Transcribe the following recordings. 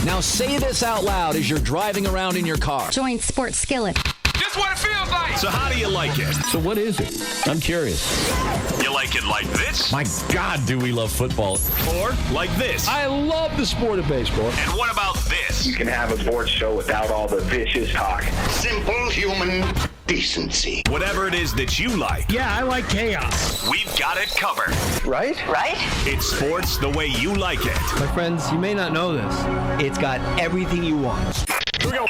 Now say this out loud as you're driving around in your car. Join SportsSkillet. This what it feels like. So how do you like it? So what is it? I'm curious. You like it like this? My God, do we love football. Or like this? I love the sport of baseball. And what about this? You can have a sports show without all the vicious talk. Simple human decency. Whatever it is that you like. Yeah, I like chaos. We've got it covered. Right? It's sports the way you like it. My friends, you may not know this. It's got everything you want. Here we go.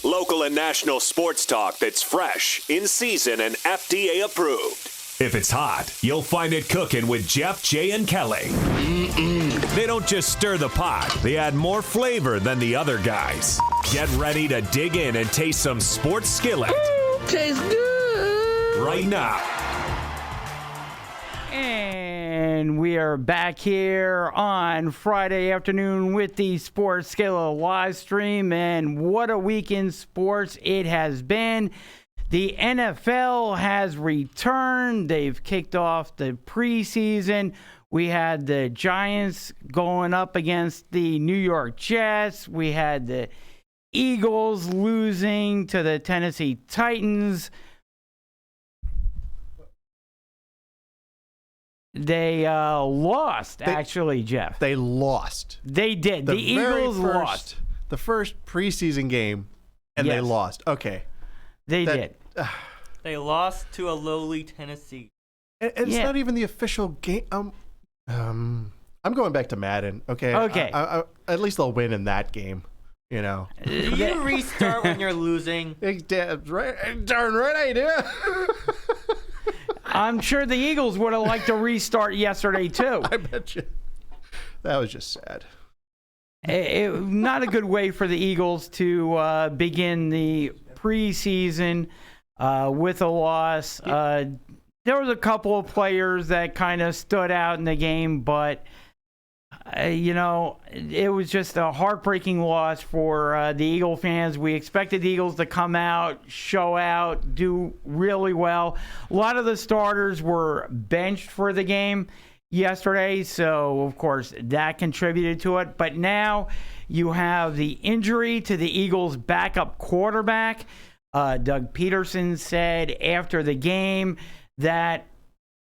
Local and national sports talk that's fresh, in season, and FDA approved. If it's hot, you'll find it cooking with Jeff, Jay, and Kelly. They don't just stir the pot, they add more flavor than the other guys. Get ready to dig in and taste some SportsSkillet. Tastes good. Right now. And we are back here on Friday afternoon with the SportsSkillet live stream. And what a week in sports it has been. The NFL has returned. They've kicked off the preseason. We had the Giants going up against the New York Jets. We had the Eagles losing to the Tennessee Titans. They lost, actually, Jeff. They lost. They did. The Eagles lost. The first preseason game, and they lost. Okay. They did. They lost to a lowly Tennessee. And it's not even the official game. I'm going back to Madden. Okay. Okay. At least they'll win in that game. You know. Do you restart when you're losing? Darn right I do. I'm sure the Eagles would have liked to restart yesterday, too. I bet you. That was just sad. Not a good way for the Eagles to begin the preseason with a loss. There was a couple of players that kind of stood out in the game, but, it was just a heartbreaking loss for the Eagle fans. We expected the Eagles to come out, show out, do really well. A lot of the starters were benched for the game yesterday, so, of course, that contributed to it. But now you have the injury to the Eagles' backup quarterback. Doug Peterson said after the game that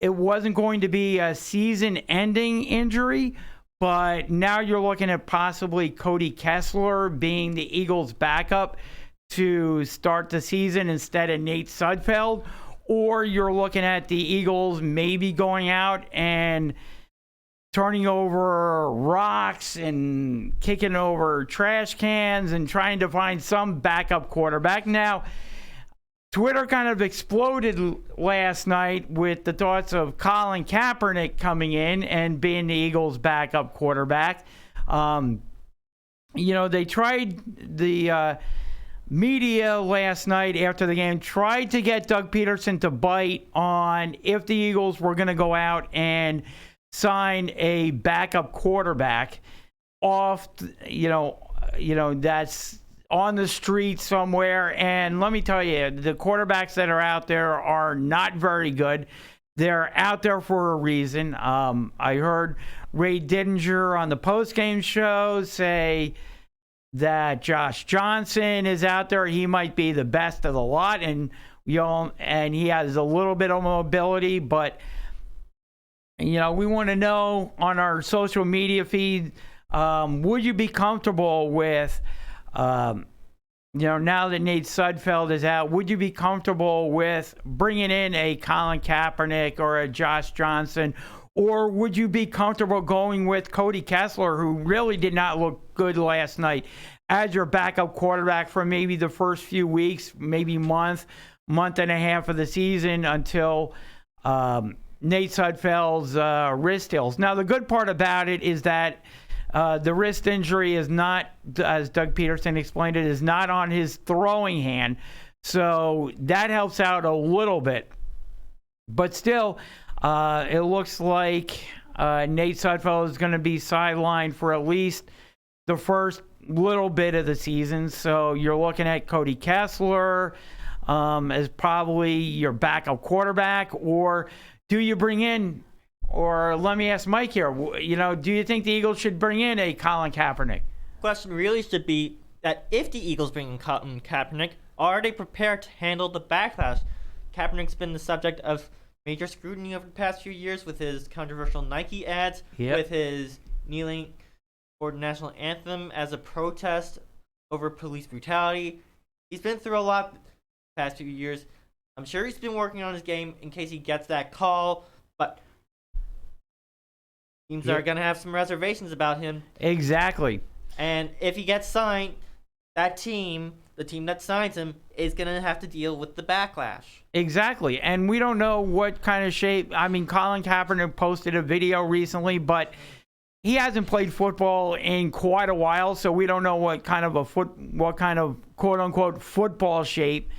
it wasn't going to be a season-ending injury, but now you're looking at possibly Cody Kessler being the Eagles' backup to start the season instead of Nate Sudfeld, or you're looking at the Eagles maybe going out and turning over rocks and kicking over trash cans and trying to find some backup quarterback. Now, Twitter kind of exploded last night with the thoughts of Colin Kaepernick coming in and being the Eagles' backup quarterback. They tried the media last night after the game, tried to get Doug Peterson to bite on if the Eagles were going to go out and sign a backup quarterback off, that's on the street somewhere. And let me tell you, the quarterbacks that are out there are not very good. They're out there for a reason. I heard Ray Didinger on the postgame show say that Josh Johnson is out there. He might be the best of the lot, and he has a little bit of mobility, but we want to know on our social media feed, would you be comfortable with, now that Nate Sudfeld is out, would you be comfortable with bringing in a Colin Kaepernick or a Josh Johnson, or would you be comfortable going with Cody Kessler, who really did not look good last night, as your backup quarterback for maybe the first few weeks, maybe month and a half of the season until Nate Sudfeld's wrist heals. Now, the good part about it is that the wrist injury is not, as Doug Peterson explained it, is not on his throwing hand. So that helps out a little bit. But still, it looks like Nate Sudfeld is going to be sidelined for at least the first little bit of the season. So you're looking at Cody Kessler as probably your backup quarterback, or do you bring in Or let me ask Mike here. Do you think the Eagles should bring in a Colin Kaepernick? Question really should be that if the Eagles bring in Colin Kaepernick, are they prepared to handle the backlash? Kaepernick's been the subject of major scrutiny over the past few years with his controversial Nike ads, with his kneeling for the national anthem as a protest over police brutality. He's been through a lot the past few years. I'm sure he's been working on his game in case he gets that call, but teams are going to have some reservations about him. Exactly. And if he gets signed, that team, the team that signs him, is going to have to deal with the backlash. Exactly. And we don't know what kind of shape. I mean, Colin Kaepernick posted a video recently, but he hasn't played football in quite a while, so we don't know what kind of quote unquote football shape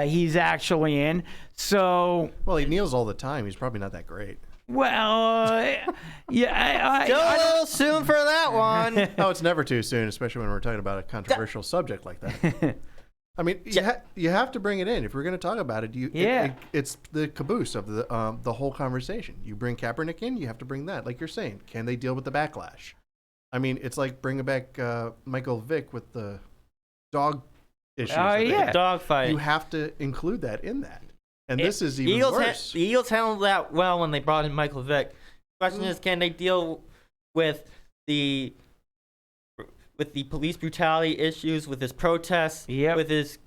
he's actually in. So, well, he kneels all the time. He's probably not that great. Well, yeah. Still a little soon for that one. Oh, it's never too soon, especially when we're talking about a controversial subject like that. I mean, you have to bring it in if we're going to talk about it. It's the caboose of the whole conversation. You bring Kaepernick in, you have to bring that. Like you're saying, can they deal with the backlash? I mean, it's like bringing back Michael Vick with the dog issues. Dog fight. You have to include that in that. And this is even worse. The Eagles handled that well when they brought in Michael Vick. The question is, can they deal with the police brutality issues, with his protests, with his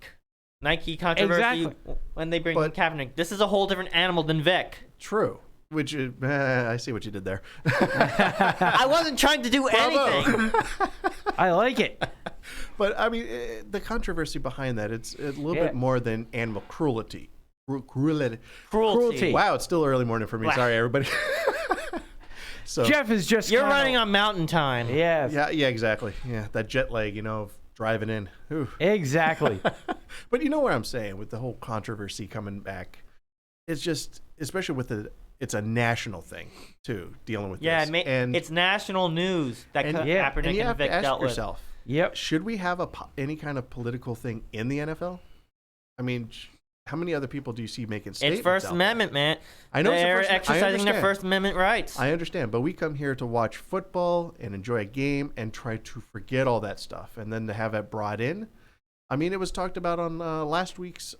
Nike controversy when they bring in Kaepernick? This is a whole different animal than Vick. True. Which is, I see what you did there. I wasn't trying to do anything. I like it. But, I mean, the controversy behind that, it's a little bit more than animal cruelty. Cruelty. Wow, it's still early morning for me. Sorry, everybody. So Jeff is just you're running on mountain time. Yeah, exactly. Yeah, that jet lag, of driving in. Ooh. Exactly. But you know what I'm saying with the whole controversy coming back. It's just, especially with it's a national thing too, dealing with this. And it's national news that Kaepernick and you have Vick to ask dealt yourself, should we have any kind of political thing in the NFL? I mean, how many other people do you see making statements? It's First Amendment, man. I know they're exercising their First Amendment rights. I understand, but we come here to watch football and enjoy a game and try to forget all that stuff, and then to have it brought in. I mean, it was talked about on last week's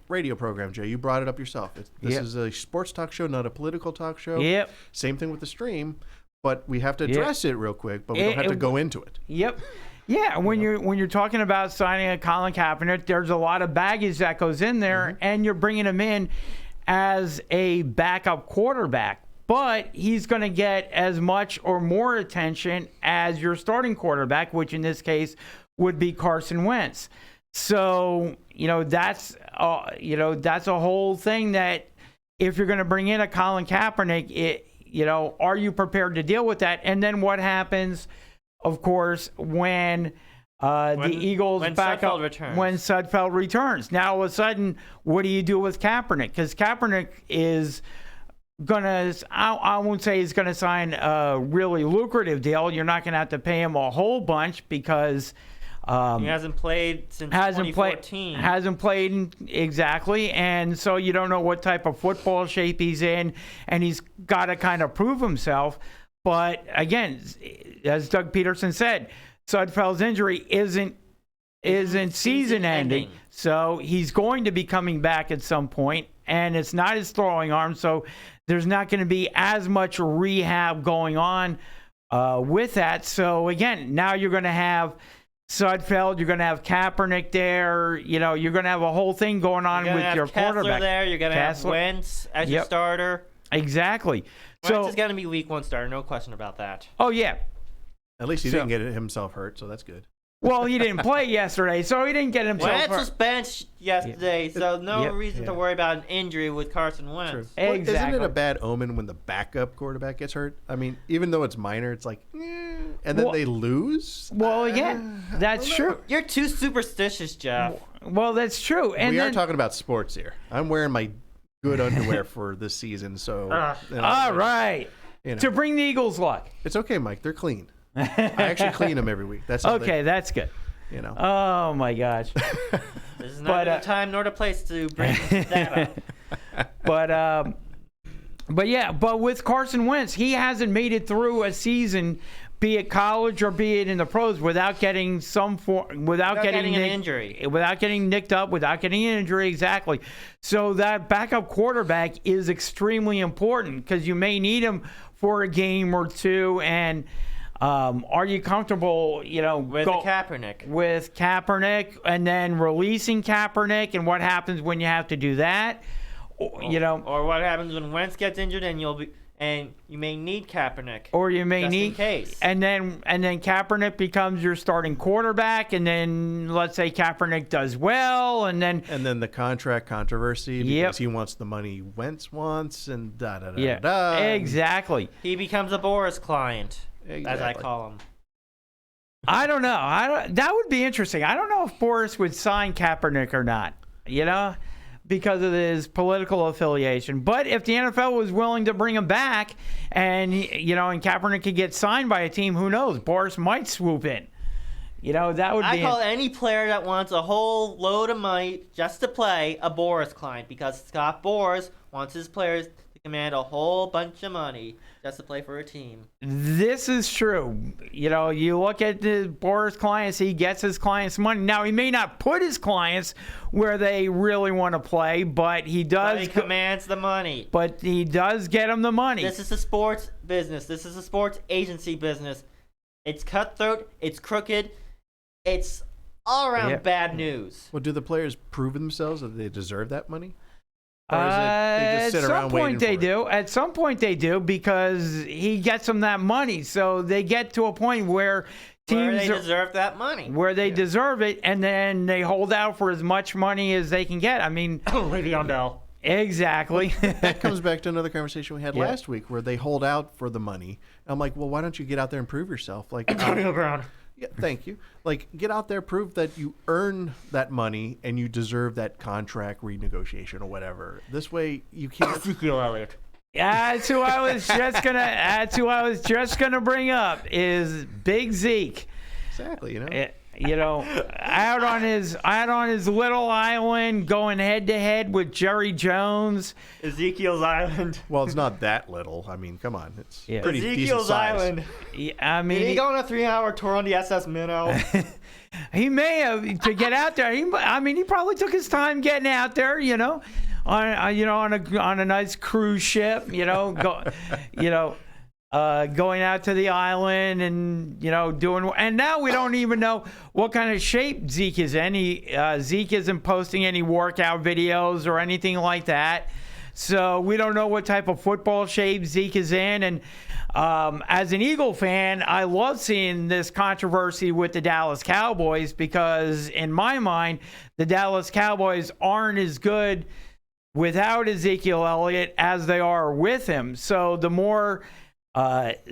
radio program, Jay. You brought it up yourself. This is a sports talk show, not a political talk show. Yep. Same thing with the stream, but we have to address it real quick, but we don't have to go into it. Yep. Yeah, when you're talking about signing a Colin Kaepernick, there's a lot of baggage that goes in there, and you're bringing him in as a backup quarterback. But he's going to get as much or more attention as your starting quarterback, which in this case would be Carson Wentz. So that's a whole thing that if you're going to bring in a Colin Kaepernick, are you prepared to deal with that? And then what happens? Of course, when the Eagles back up, when Sudfeld returns. Now, all of a sudden, what do you do with Kaepernick? Because Kaepernick is going to, I won't say he's going to sign a really lucrative deal. You're not going to have to pay him a whole bunch because he hasn't played since 2014. Hasn't played exactly. And so you don't know what type of football shape he's in. And he's got to kind of prove himself. But again, as Doug Peterson said, Sudfeld's injury isn't season ending. So he's going to be coming back at some point, and it's not his throwing arm. So there's not going to be as much rehab going on with that. So again, now you're going to have Sudfeld, you're going to have Kaepernick there. You're going to have a whole thing going on with your quarterback. There, you're going to have Wentz as your starter. Exactly. Wentz is going to be week one starter, no question about that. Oh, yeah. At least he didn't get himself hurt, so that's good. Well, he didn't play yesterday, so he didn't get himself hurt. Wentz was benched yesterday, so no reason to worry about an injury with Carson Wentz. True. Well, isn't it a bad omen when the backup quarterback gets hurt? I mean, even though it's minor, it's like, and then they lose? Well, again, that's true. You're too superstitious, Jeff. Well, that's true. And we are talking about sports here. I'm wearing my good underwear for this season, so all right, to bring the Eagles luck. It's okay, Mike. They're clean. I actually clean them every week. That's okay. That's good. Oh my gosh. This is not the time nor the place to bring that up. But But with Carson Wentz, he hasn't made it through a season, be it college or be it in the pros, without getting getting an injury, without getting nicked up, without getting an injury. Exactly. So that backup quarterback is extremely important because you may need him for a game or two. And are you comfortable, with Kaepernick? With Kaepernick, and then releasing Kaepernick, and what happens when you have to do that? Or what happens when Wentz gets injured and you may need Kaepernick. Or you may just need in case. And then Kaepernick becomes your starting quarterback, and then let's say Kaepernick does well, and then the contract controversy because he wants the money Wentz wants, and da. Exactly. He becomes a Boris client, exactly, as I call him. I don't know. That would be interesting. I don't know if Boris would sign Kaepernick or not. Because of his political affiliation. But if the NFL was willing to bring him back and Kaepernick could get signed by a team, who knows? Boris might swoop in. That would be... I call any player that wants a whole load of money just to play a Boris client, because Scott Boras wants his players to command a whole bunch of money just to play for a team. This is true. You look at the Boris clients, he gets his clients money. Now, he may not put his clients where they really want to play, but he does. But he commands the money. But he does get them the money. This is a sports business. This is a sports agency business. It's cutthroat. It's crooked. It's all around bad news. Well, do the players prove themselves that they deserve that money? Or is it they just sit around waiting for it? At some point they do, because he gets them that money. So they get to a point where teams deserve that money. Where they deserve it, and then they hold out for as much money as they can get. I mean, Le'Veon Bell. Exactly. That comes back to another conversation we had last week where they hold out for the money. I'm like, well, why don't you get out there and prove yourself? Like Antonio Brown. Yeah, thank you. Like, get out there, prove that you earn that money and you deserve that contract renegotiation or whatever. This way, you can't. Ezekiel Elliott. Yeah, that's who I was just gonna bring up is Big Zeke. Exactly. Out on his little island, going head to head with Jerry Jones. Ezekiel's Island. Well, it's not that little. I mean, come on, it's pretty Ezekiel's decent size. Island. Yeah, I mean, did he go on a 3-hour tour on the SS Minnow? He may have to get out there. He probably took his time getting out there. On a nice cruise ship. Going out to the island and doing, and now we don't even know what kind of shape Zeke is in. Zeke isn't posting any workout videos or anything like that, so we don't know what type of football shape Zeke is in. And as an Eagle fan, I love seeing this controversy with the Dallas Cowboys, because in my mind, the Dallas Cowboys aren't as good without Ezekiel Elliott as they are with him. So the more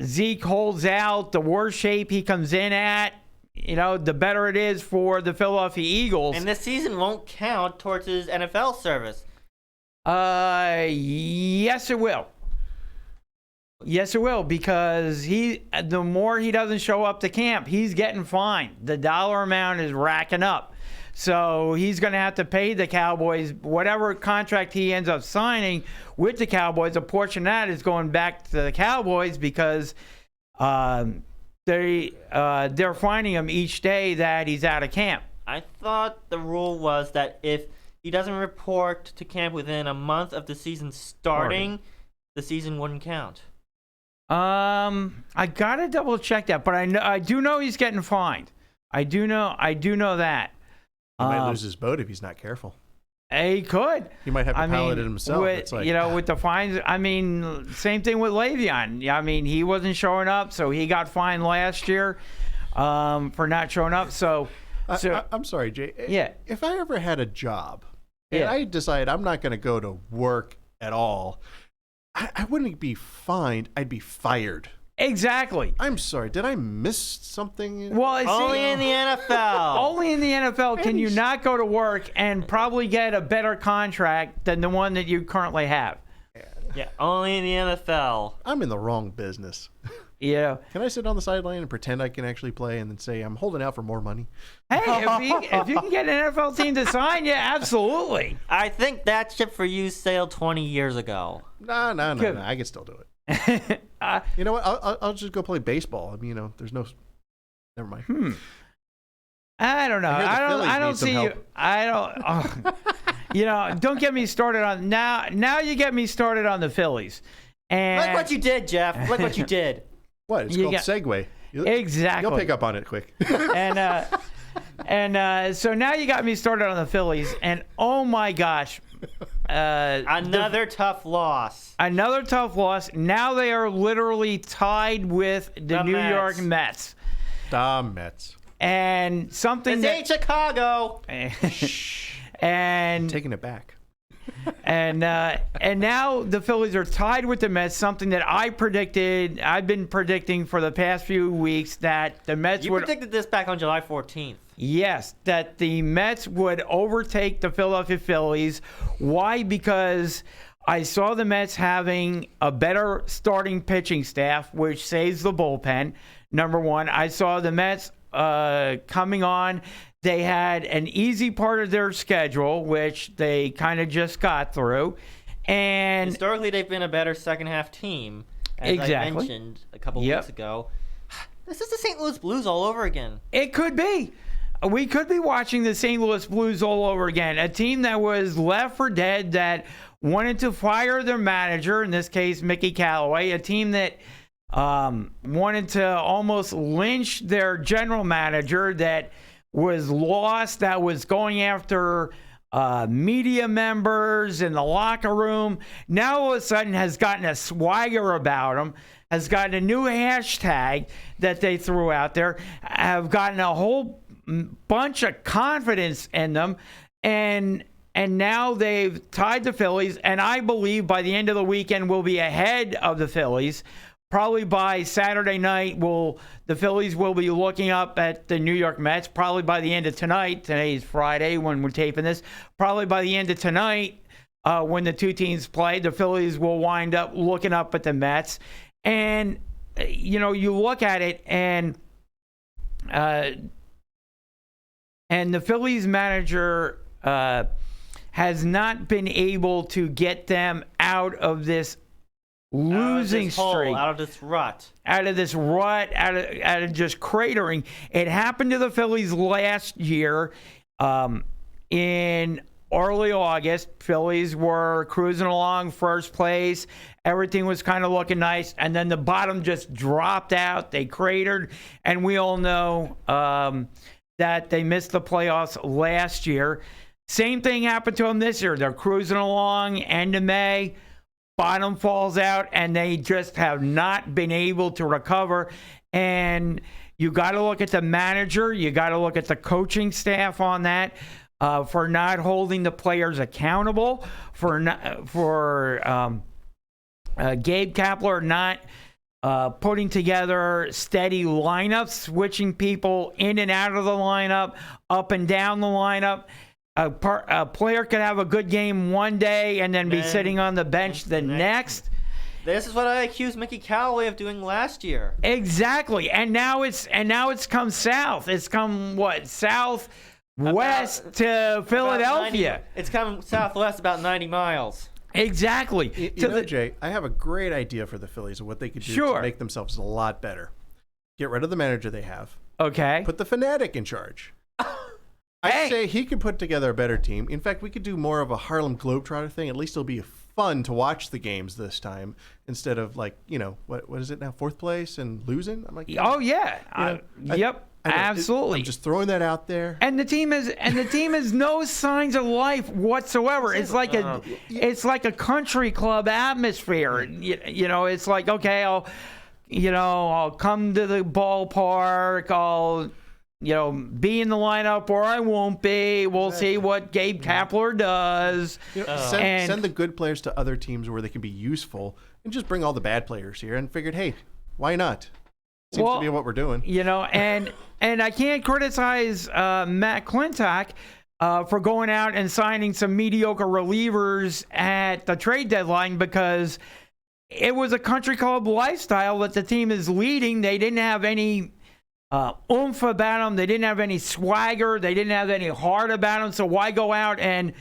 Zeke holds out, the worse shape he comes in at, the better it is for the Philadelphia Eagles. And this season won't count towards his NFL service. Yes, it will. Yes, it will, because the more he doesn't show up to camp, he's getting fined. The dollar amount is racking up. So he's going to have to pay the Cowboys whatever contract he ends up signing with the Cowboys. A portion of that is going back to the Cowboys, because they're finding him each day that he's out of camp. I thought the rule was that if he doesn't report to camp within a month of the season starting, the season wouldn't count. I gotta double check that, but I do know he's getting fined. I do know that. He might lose his boat if he's not careful. He could. He might have to pilot it himself. With the fines. Same thing with Le'Veon. He wasn't showing up, so he got fined last year for not showing up. So I'm sorry, Jay. Yeah. If I ever had a job and I decide I'm not going to go to work at all, I wouldn't be fined. I'd be fired. Exactly. I'm sorry. Did I miss something? Well, only in the NFL. Only in the NFL can you not go to work and probably get a better contract than the one that you currently have. Yeah, only in the NFL. I'm in the wrong business. Yeah. Can I sit on the sideline and pretend I can actually play and then say I'm holding out for more money? Hey, if you can get an NFL team to sign you, absolutely. I think that ship for you sailed 20 years ago. No. I can still do it. You know what? I'll just go play baseball. I mean, there's no. Never mind. I don't know. I don't see you. I don't. Don't get me started on now. Now you get me started on the Phillies. And Look what you did, Jeff. Look what you did. What? It's called segue. Exactly. You'll pick up on it quick. And so now you got me started on the Phillies, and oh my gosh. Another tough loss. Another tough loss. Now they are literally tied with the New York Mets. The Mets. And something This ain't Chicago. And taking it back. And now the Phillies are tied with the Mets, something that I've been predicting for the past few weeks that the Mets You predicted this back on July 14th. Yes, that the Mets would overtake the Philadelphia Phillies. Why? Because I saw the Mets having a better starting pitching staff, which saves the bullpen, number one. I saw the Mets coming on. They had an easy part of their schedule, which they kind of just got through. And historically, they've been a better second-half team, as I mentioned a couple weeks ago. This is the St. Louis Blues all over again. It could be. We could be watching the St. Louis Blues all over again. A team that was left for dead, that wanted to fire their manager, in this case, Mickey Callaway. A team that wanted to almost lynch their general manager, that was lost, that was going after media members in the locker room. Now all of a sudden has gotten a swagger about them, has gotten a new hashtag that they threw out there, have gotten a whole bunch of confidence in them, and now they've tied the Phillies, and I believe by the end of the weekend we'll be ahead of the Phillies. Probably by Saturday night, the Phillies will be looking up at the New York Mets. Probably by the end of tonight. Today's Friday when we're taping this. Probably by the end of tonight, when the two teams play, the Phillies will wind up looking up at the Mets. And, you look at it, and the Phillies manager has not been able to get them out of this losing streak, out of this rut, out of just cratering. It happened to the Phillies last year in early August. Phillies were cruising along first place. Everything was kind of looking nice, and then the bottom just dropped out. They cratered, and we all know that they missed the playoffs last year. Same thing happened to them this year. They're cruising along, end of May. Bottom falls out, and they just have not been able to recover. And you got to look at the manager. You got to look at the coaching staff on that for not holding the players accountable, for Gabe Kapler not putting together steady lineups, switching people in and out of the lineup, up and down the lineup. A player could have a good game one day and then be sitting on the bench the next. This is what I accused Mickey Callaway of doing last year. Exactly, and now it's come south. It's come southwest to Philadelphia. It's come southwest about 90 miles. Exactly. Jay, I have a great idea for the Phillies of what they could do to make themselves a lot better. Get rid of the manager they have. Okay. Put the fanatic in charge. I say he could put together a better team. In fact, we could do more of a Harlem Globetrotter thing. At least it'll be fun to watch the games this time instead of what is it now? Fourth place and losing? I'm like, oh yeah, yep, absolutely. I'm just throwing that out there. And the team has no signs of life whatsoever. It's like a country club atmosphere. It's like, okay, I'll come to the ballpark. I'll be in the lineup, or I won't be. We'll see what Gabe Kapler does. Send the good players to other teams where they can be useful, and just bring all the bad players here. And figured, hey, why not? Seems to be what we're doing. And I can't criticize Matt Klintak for going out and signing some mediocre relievers at the trade deadline, because it was a country club lifestyle that the team is leading. They didn't have any oomph about them. They didn't have any swagger. They didn't have any heart about them. So why go out and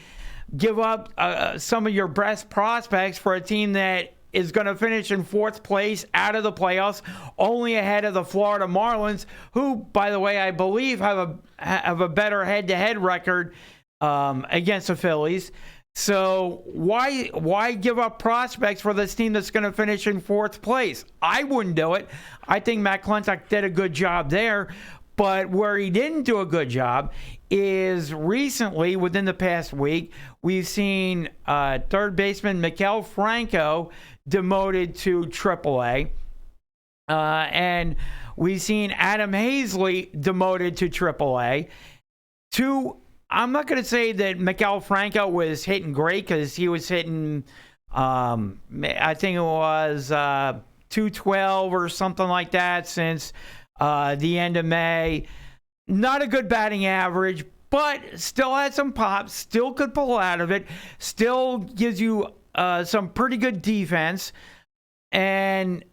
give up some of your best prospects for a team that is going to finish in 4th place out of the playoffs, only ahead of the Florida Marlins, who, by the way, I believe have a better head-to-head record against the Phillies. So why give up prospects for this team that's going to finish in 4th place? I wouldn't do it. I think Matt Klentak did a good job there. But where he didn't do a good job is recently, within the past week, we've seen third baseman Maikel Franco demoted to AAA. And we've seen Adam Hazley demoted to AAA. I'm not going to say that Maikel Franco was hitting great, because he was hitting, I think it was 212 or something like that since the end of May. Not a good batting average, but still had some pop, still could pull out of it, still gives you some pretty good defense. And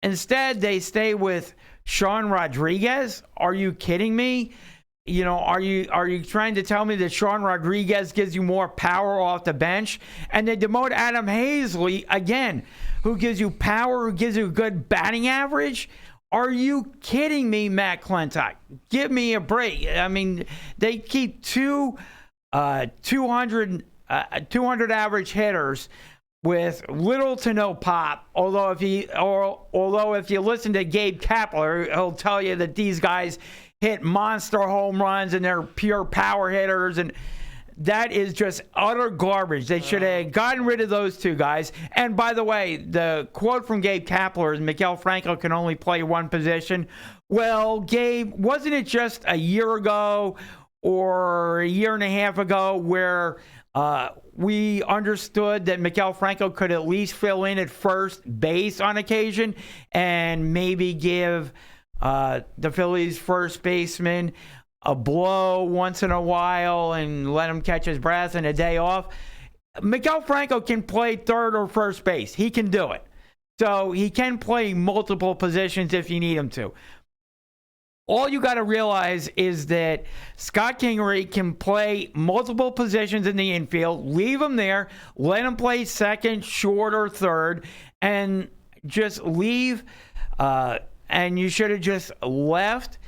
instead, they stay with Sean Rodriguez. Are you kidding me? Are you trying to tell me that Sean Rodriguez gives you more power off the bench? And they demote Adam Hazley again, who gives you power, who gives you a good batting average? Are you kidding me, Matt Klentak? Give me a break. I mean, they keep 200 average hitters with little to no pop. Although if you listen to Gabe Kapler, he'll tell you that these guys hit monster home runs and they're pure power hitters, and that is just utter garbage. They should have gotten rid of those two guys. And by the way, the quote from Gabe Kapler is Maikel Franco can only play one position. Well, Gabe, wasn't it just a year ago or a year and a half ago where we understood that Maikel Franco could at least fill in at first base on occasion and maybe give the Phillies first baseman a blow once in a while and let him catch his breath and a day off? Maikel Franco can play third or first base. He can do it. So he can play multiple positions if you need him to. All you got to realize is that Scott Kingery can play multiple positions in the infield, leave him there, let him play second, short, or third, and just leave. And you should have just left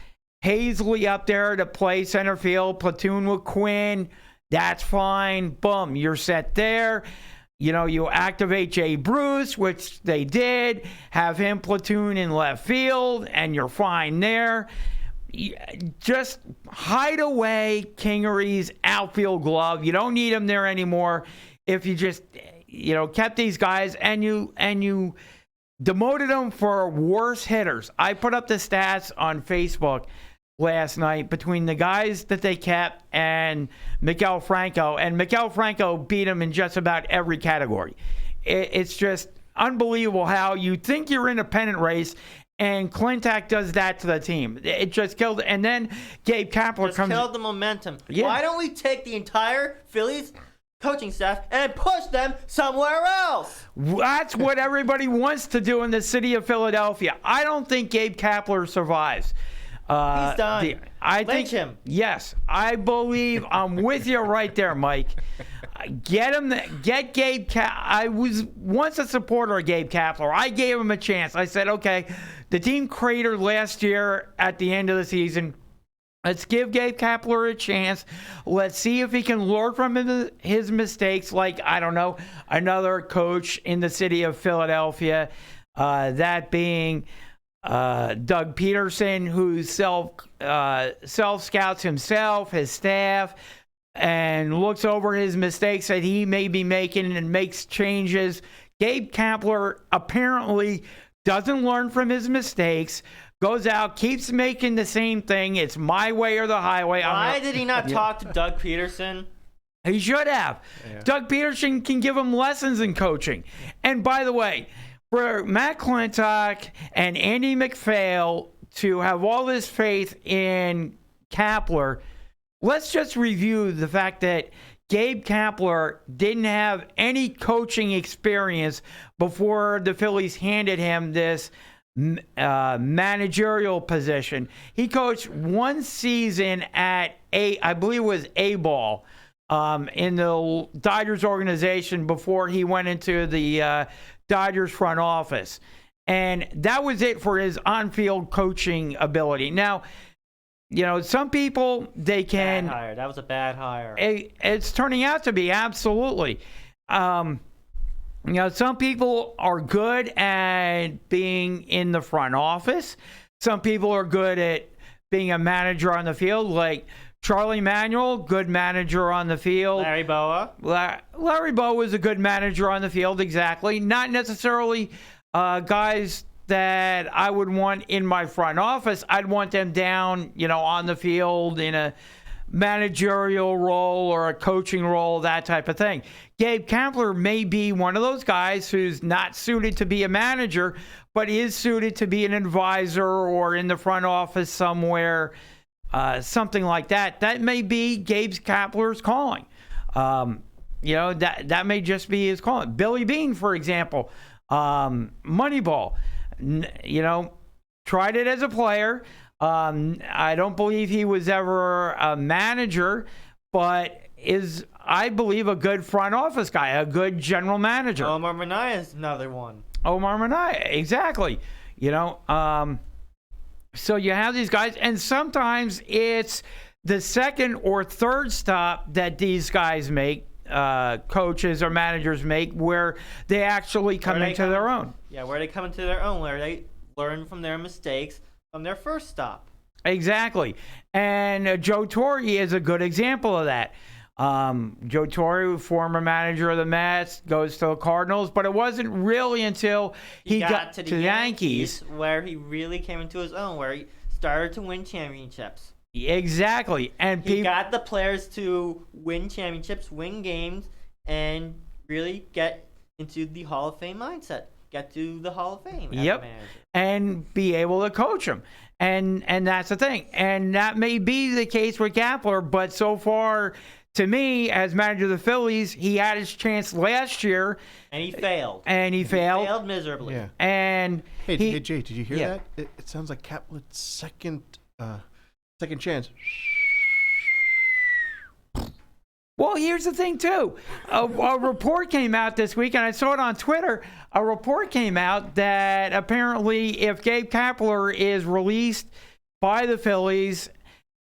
Hazley up there to play center field, platoon with Quinn. That's fine. Boom, you're set there. You activate Jay Bruce, which they did, have him platoon in left field, and you're fine there. Just hide away Kingery's outfield glove. You don't need him there anymore. If you just, kept these guys and you demoted them for worse hitters. I put up the stats on Facebook last night between the guys that they kept and Maikel Franco. And Maikel Franco beat him in just about every category. It's just unbelievable how you think you're in a pennant race and Klentak does that to the team. It just killed it. And then Gabe Kapler killed the momentum. Yeah. Why don't we take the entire Phillies coaching staff and push them somewhere else? That's what everybody wants to do in the city of Philadelphia. I don't think Gabe Kapler survives. He's done. Lynch him. Yes, I believe I'm with you right there, Mike. Get Gabe. I was once a supporter of Gabe Kapler. I gave him a chance. I said, okay, the team cratered last year at the end of the season. Let's give Gabe Kapler a chance. Let's see if he can learn from his mistakes, like, I don't know, another coach in the city of Philadelphia, that being Doug Peterson, who self-scouts himself, his staff, and looks over his mistakes that he may be making and makes changes. Gabe Kapler apparently doesn't learn from his mistakes, goes out, keeps making the same thing. It's my way or the highway. Why did he not talk to Doug Peterson? He should have. Yeah. Doug Peterson can give him lessons in coaching. And by the way, for Matt Klentak and Andy McPhail to have all this faith in Kapler, let's just review the fact that Gabe Kapler didn't have any coaching experience before the Phillies handed him this managerial position. He coached one season at I believe it was A-ball in the Dodgers organization before he went into the Dodgers front office. And that was it for his on-field coaching ability. Now, some people, they can... Bad hire. That was a bad hire. It's turning out to be, absolutely. Some people are good at being in the front office. Some people are good at being a manager on the field, like Charlie Manuel, good manager on the field. Larry Boa. Larry Boa was a good manager on the field, exactly. Not necessarily guys that I would want in my front office. I'd want them down, on the field in a managerial role or a coaching role, that type of thing. Gabe Kapler may be one of those guys who's not suited to be a manager, but is suited to be an advisor or in the front office somewhere, something like that. That may be Gabe Kapler's calling. That may just be his calling. Billy Beane, for example, Moneyball, tried it as a player. I don't believe he was ever a manager, but is, I believe, a good front office guy, a good general manager. Omar Minaya is another one. Omar Minaya, exactly. So you have these guys, and sometimes it's the second or third stop that these guys make, coaches or managers make, where they actually come into their own. Yeah, where they come into their own, where they learn from their mistakes from their first stop. Exactly. And Joe Torre is a good example of that. Joe Torre, former manager of the Mets, goes to the Cardinals, but it wasn't really until he got to the Yankees where he really came into his own, where he started to win championships. Exactly. And he got the players to win championships, win games, and really get into the Hall of Fame mindset. Get to the Hall of Fame as a manager. And be able to coach them. And that's the thing. And that may be the case with Kapler, but so far, to me, as manager of the Phillies, he had his chance last year. And he failed. He failed miserably. Yeah. And hey, Jay, did you hear that? It sounds like Kapler's second chance. Well, here's the thing, too. A report came out this week, and I saw it on Twitter. A report came out that apparently if Gabe Kapler is released by the Phillies,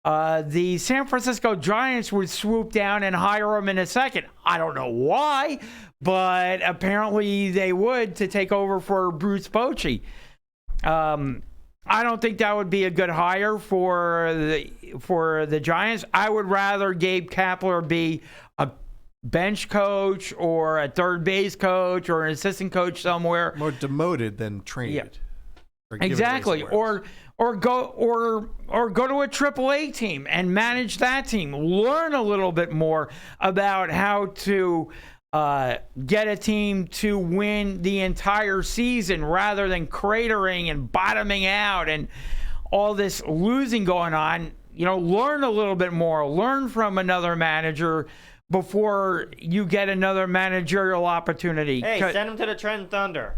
the San Francisco Giants would swoop down and hire him in a second. I don't know why, but apparently they would, to take over for Bruce Bochy. I don't think that would be a good hire for the Giants. I would rather Gabe Kapler be a bench coach or a third base coach or an assistant coach somewhere. More demoted than trained. Yeah. Exactly. Or go to a AAA team and manage that team. Learn a little bit more about how to get a team to win the entire season rather than cratering and bottoming out and all this losing going on. Learn a little bit more. Learn from another manager before you get another managerial opportunity. Hey, send him to the Trenton Thunder.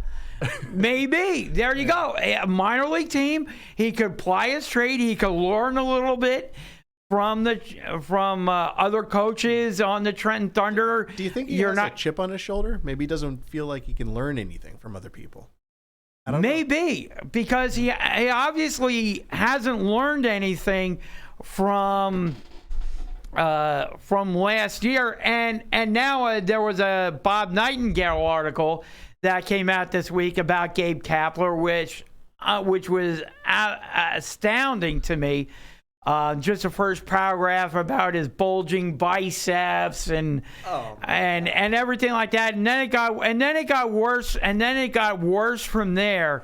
Maybe. There you go. A minor league team. He could ply his trade. He could learn a little bit from other coaches on the Trenton Thunder. Do you think he has a chip on his shoulder? Maybe he doesn't feel like he can learn anything from other people. I don't know. Because he obviously hasn't learned anything from last year, and now there was a Bob Nightingale article that came out this week about Gabe Kapler, which was astounding to me. Just the first paragraph about his bulging biceps and everything like that, and then it got worse from there.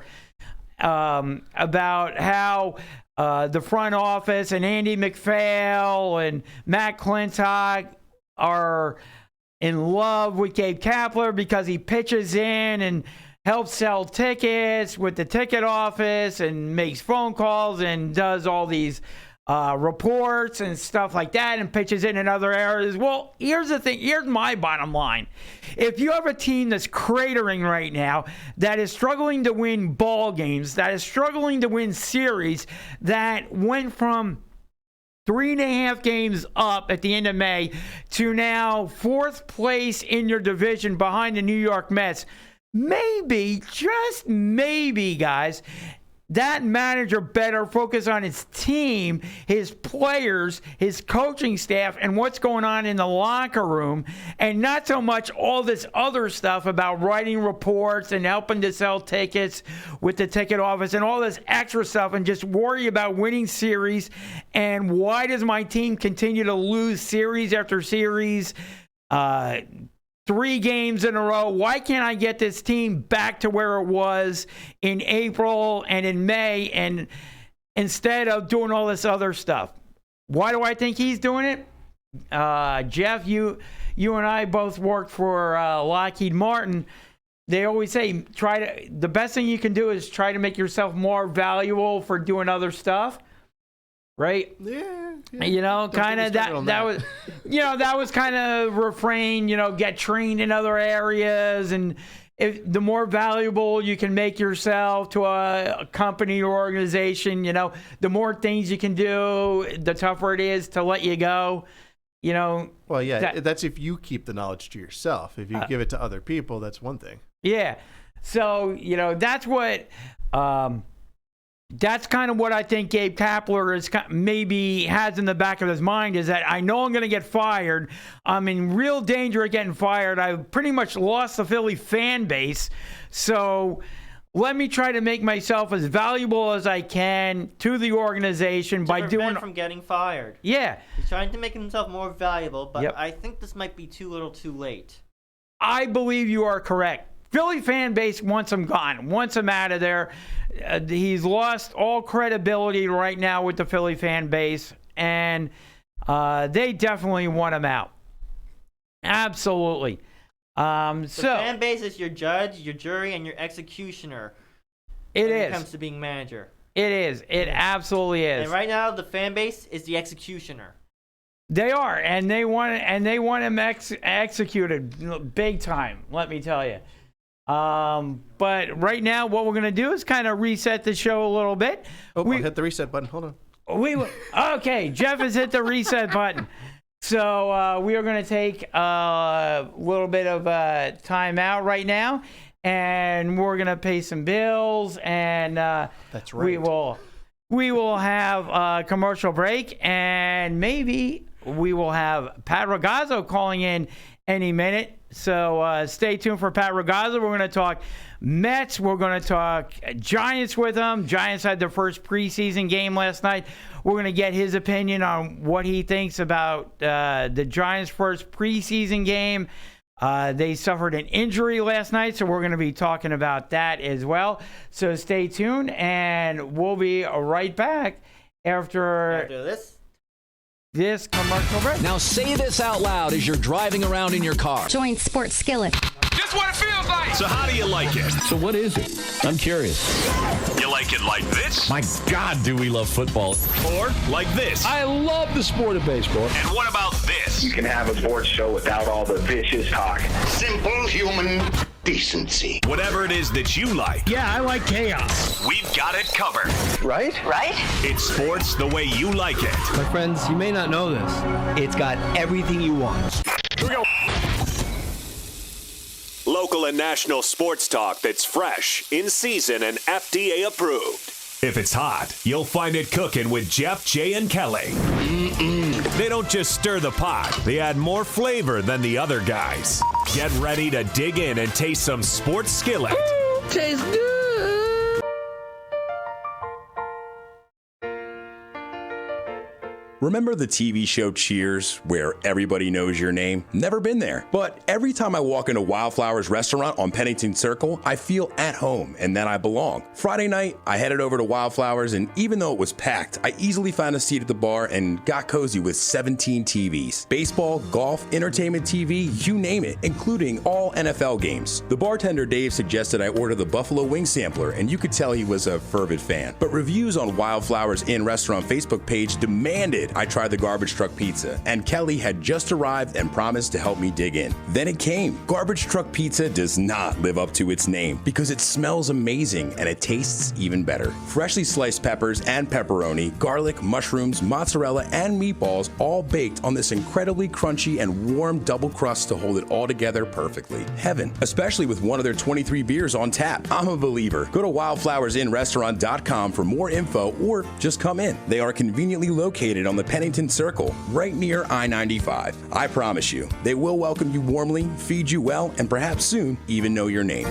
About how the front office and Andy McPhail and Matt Clintock are in love with Gabe Kapler because he pitches in and helps sell tickets with the ticket office and makes phone calls and does all these reports and stuff like that and pitches in other areas. Well, here's the thing. Here's my bottom line. If you have a team that's cratering right now, that is struggling to win ball games, that is struggling to win series, that went from 3.5 games up at the end of May to now 4th place in your division behind the New York Mets. Maybe, just maybe, guys, that manager better focus on his team, his players, his coaching staff, and what's going on in the locker room, and not so much all this other stuff about writing reports and helping to sell tickets with the ticket office and all this extra stuff, and just worry about winning series. And why does my team continue to lose series after series? 3 games in a row. Why can't I get this team back to where it was in April and in May, and instead of doing all this other stuff? Why do I think he's doing it? Jeff, you and I both worked for Lockheed Martin. They always say the best thing you can do is try to make yourself more valuable for doing other stuff. Right? Yeah. You know, kind of that was, you know, that was kind of refrain, you know, get trained in other areas. And if the more valuable you can make yourself to a company or organization, you know, the more things you can do, the tougher it is to let you go. You know. Well, yeah, that's if you keep the knowledge to yourself. If you give it to other people, that's one thing. Yeah. So, you know, that's what, that's kind of what I think Gabe Kapler is maybe has in the back of his mind, is that I know I'm going to get fired. I'm in real danger of getting fired. I've pretty much lost the Philly fan base. So let me try to make myself as valuable as I can to the organization by doing from getting fired. Yeah. He's trying to make himself more valuable, but Yep. I think this might be too little too late. I believe you are correct. Philly fan base wants him gone, wants him out of there. He's lost all credibility right now with the Philly fan base, and they definitely want him out. Absolutely. The fan base is your judge, your jury, and your executioner. When it comes to being manager. It is. It absolutely is. And right now, the fan base is the executioner. They are, and they want him executed big time. Let me tell you. But right now, what we're going to do is kind of reset the show a little bit. Oh, I hit the reset button. Hold on. Okay, Jeff has hit the reset button. So we are going to take a little bit of time out right now, and we're going to pay some bills, and that's right. We will have a commercial break, and maybe we will have Pat Ragazzo calling in any minute. So stay tuned for Pat Ragazzo. We're going to talk Mets. We're going to talk Giants with him. Giants had their first preseason game last night. We're going to get his opinion on what he thinks about the Giants' first preseason game. They suffered an injury last night, so we're going to be talking about that as well. So stay tuned, and we'll be right back after this commercial break. Now say this out loud as you're driving around in your car. Join SportsSkillet. That's what it feels like. So how do you like it? So what is it? I'm curious. You like it like this? My God, do we love football. Or like this? I love the sport of baseball. And what about this? You can have a sports show without all the vicious talk. Simple human decency. Whatever it is that you like. Yeah, I like chaos. We've got it covered. Right? It's sports the way you like it. My friends, you may not know this. It's got everything you want. Here we go. Local and national sports talk that's fresh, in season, and FDA approved. If it's hot, you'll find it cooking with Jeff, Jay, and Kelly. They don't just stir the pot, they add more flavor than the other guys. Get ready to dig in and taste some SportsSkillet. Tastes good. Remember the TV show Cheers, where everybody knows your name? Never been there. But every time I walk into Wildflowers restaurant on Pennington Circle, I feel at home and that I belong. Friday night, I headed over to Wildflowers, and even though it was packed, I easily found a seat at the bar and got cozy with 17 TVs. Baseball, golf, entertainment TV, you name it, including all NFL games. The bartender Dave suggested I order the Buffalo Wing Sampler, and you could tell he was a fervent fan. But reviews on Wildflowers in-restaurant Facebook page demanded did, I tried the garbage truck pizza, and Kelly had just arrived and promised to help me dig in. Then it came. Garbage truck pizza does not live up to its name because it smells amazing and it tastes even better. Freshly sliced peppers and pepperoni, garlic, mushrooms, mozzarella, and meatballs all baked on this incredibly crunchy and warm double crust to hold it all together perfectly. Heaven, especially with one of their 23 beers on tap. I'm a believer. Go to wildflowersinrestaurant.com for more info or just come in. They are conveniently located on the Pennington Circle, right near I-95. I promise you, they will welcome you warmly, feed you well, and perhaps soon even know your name.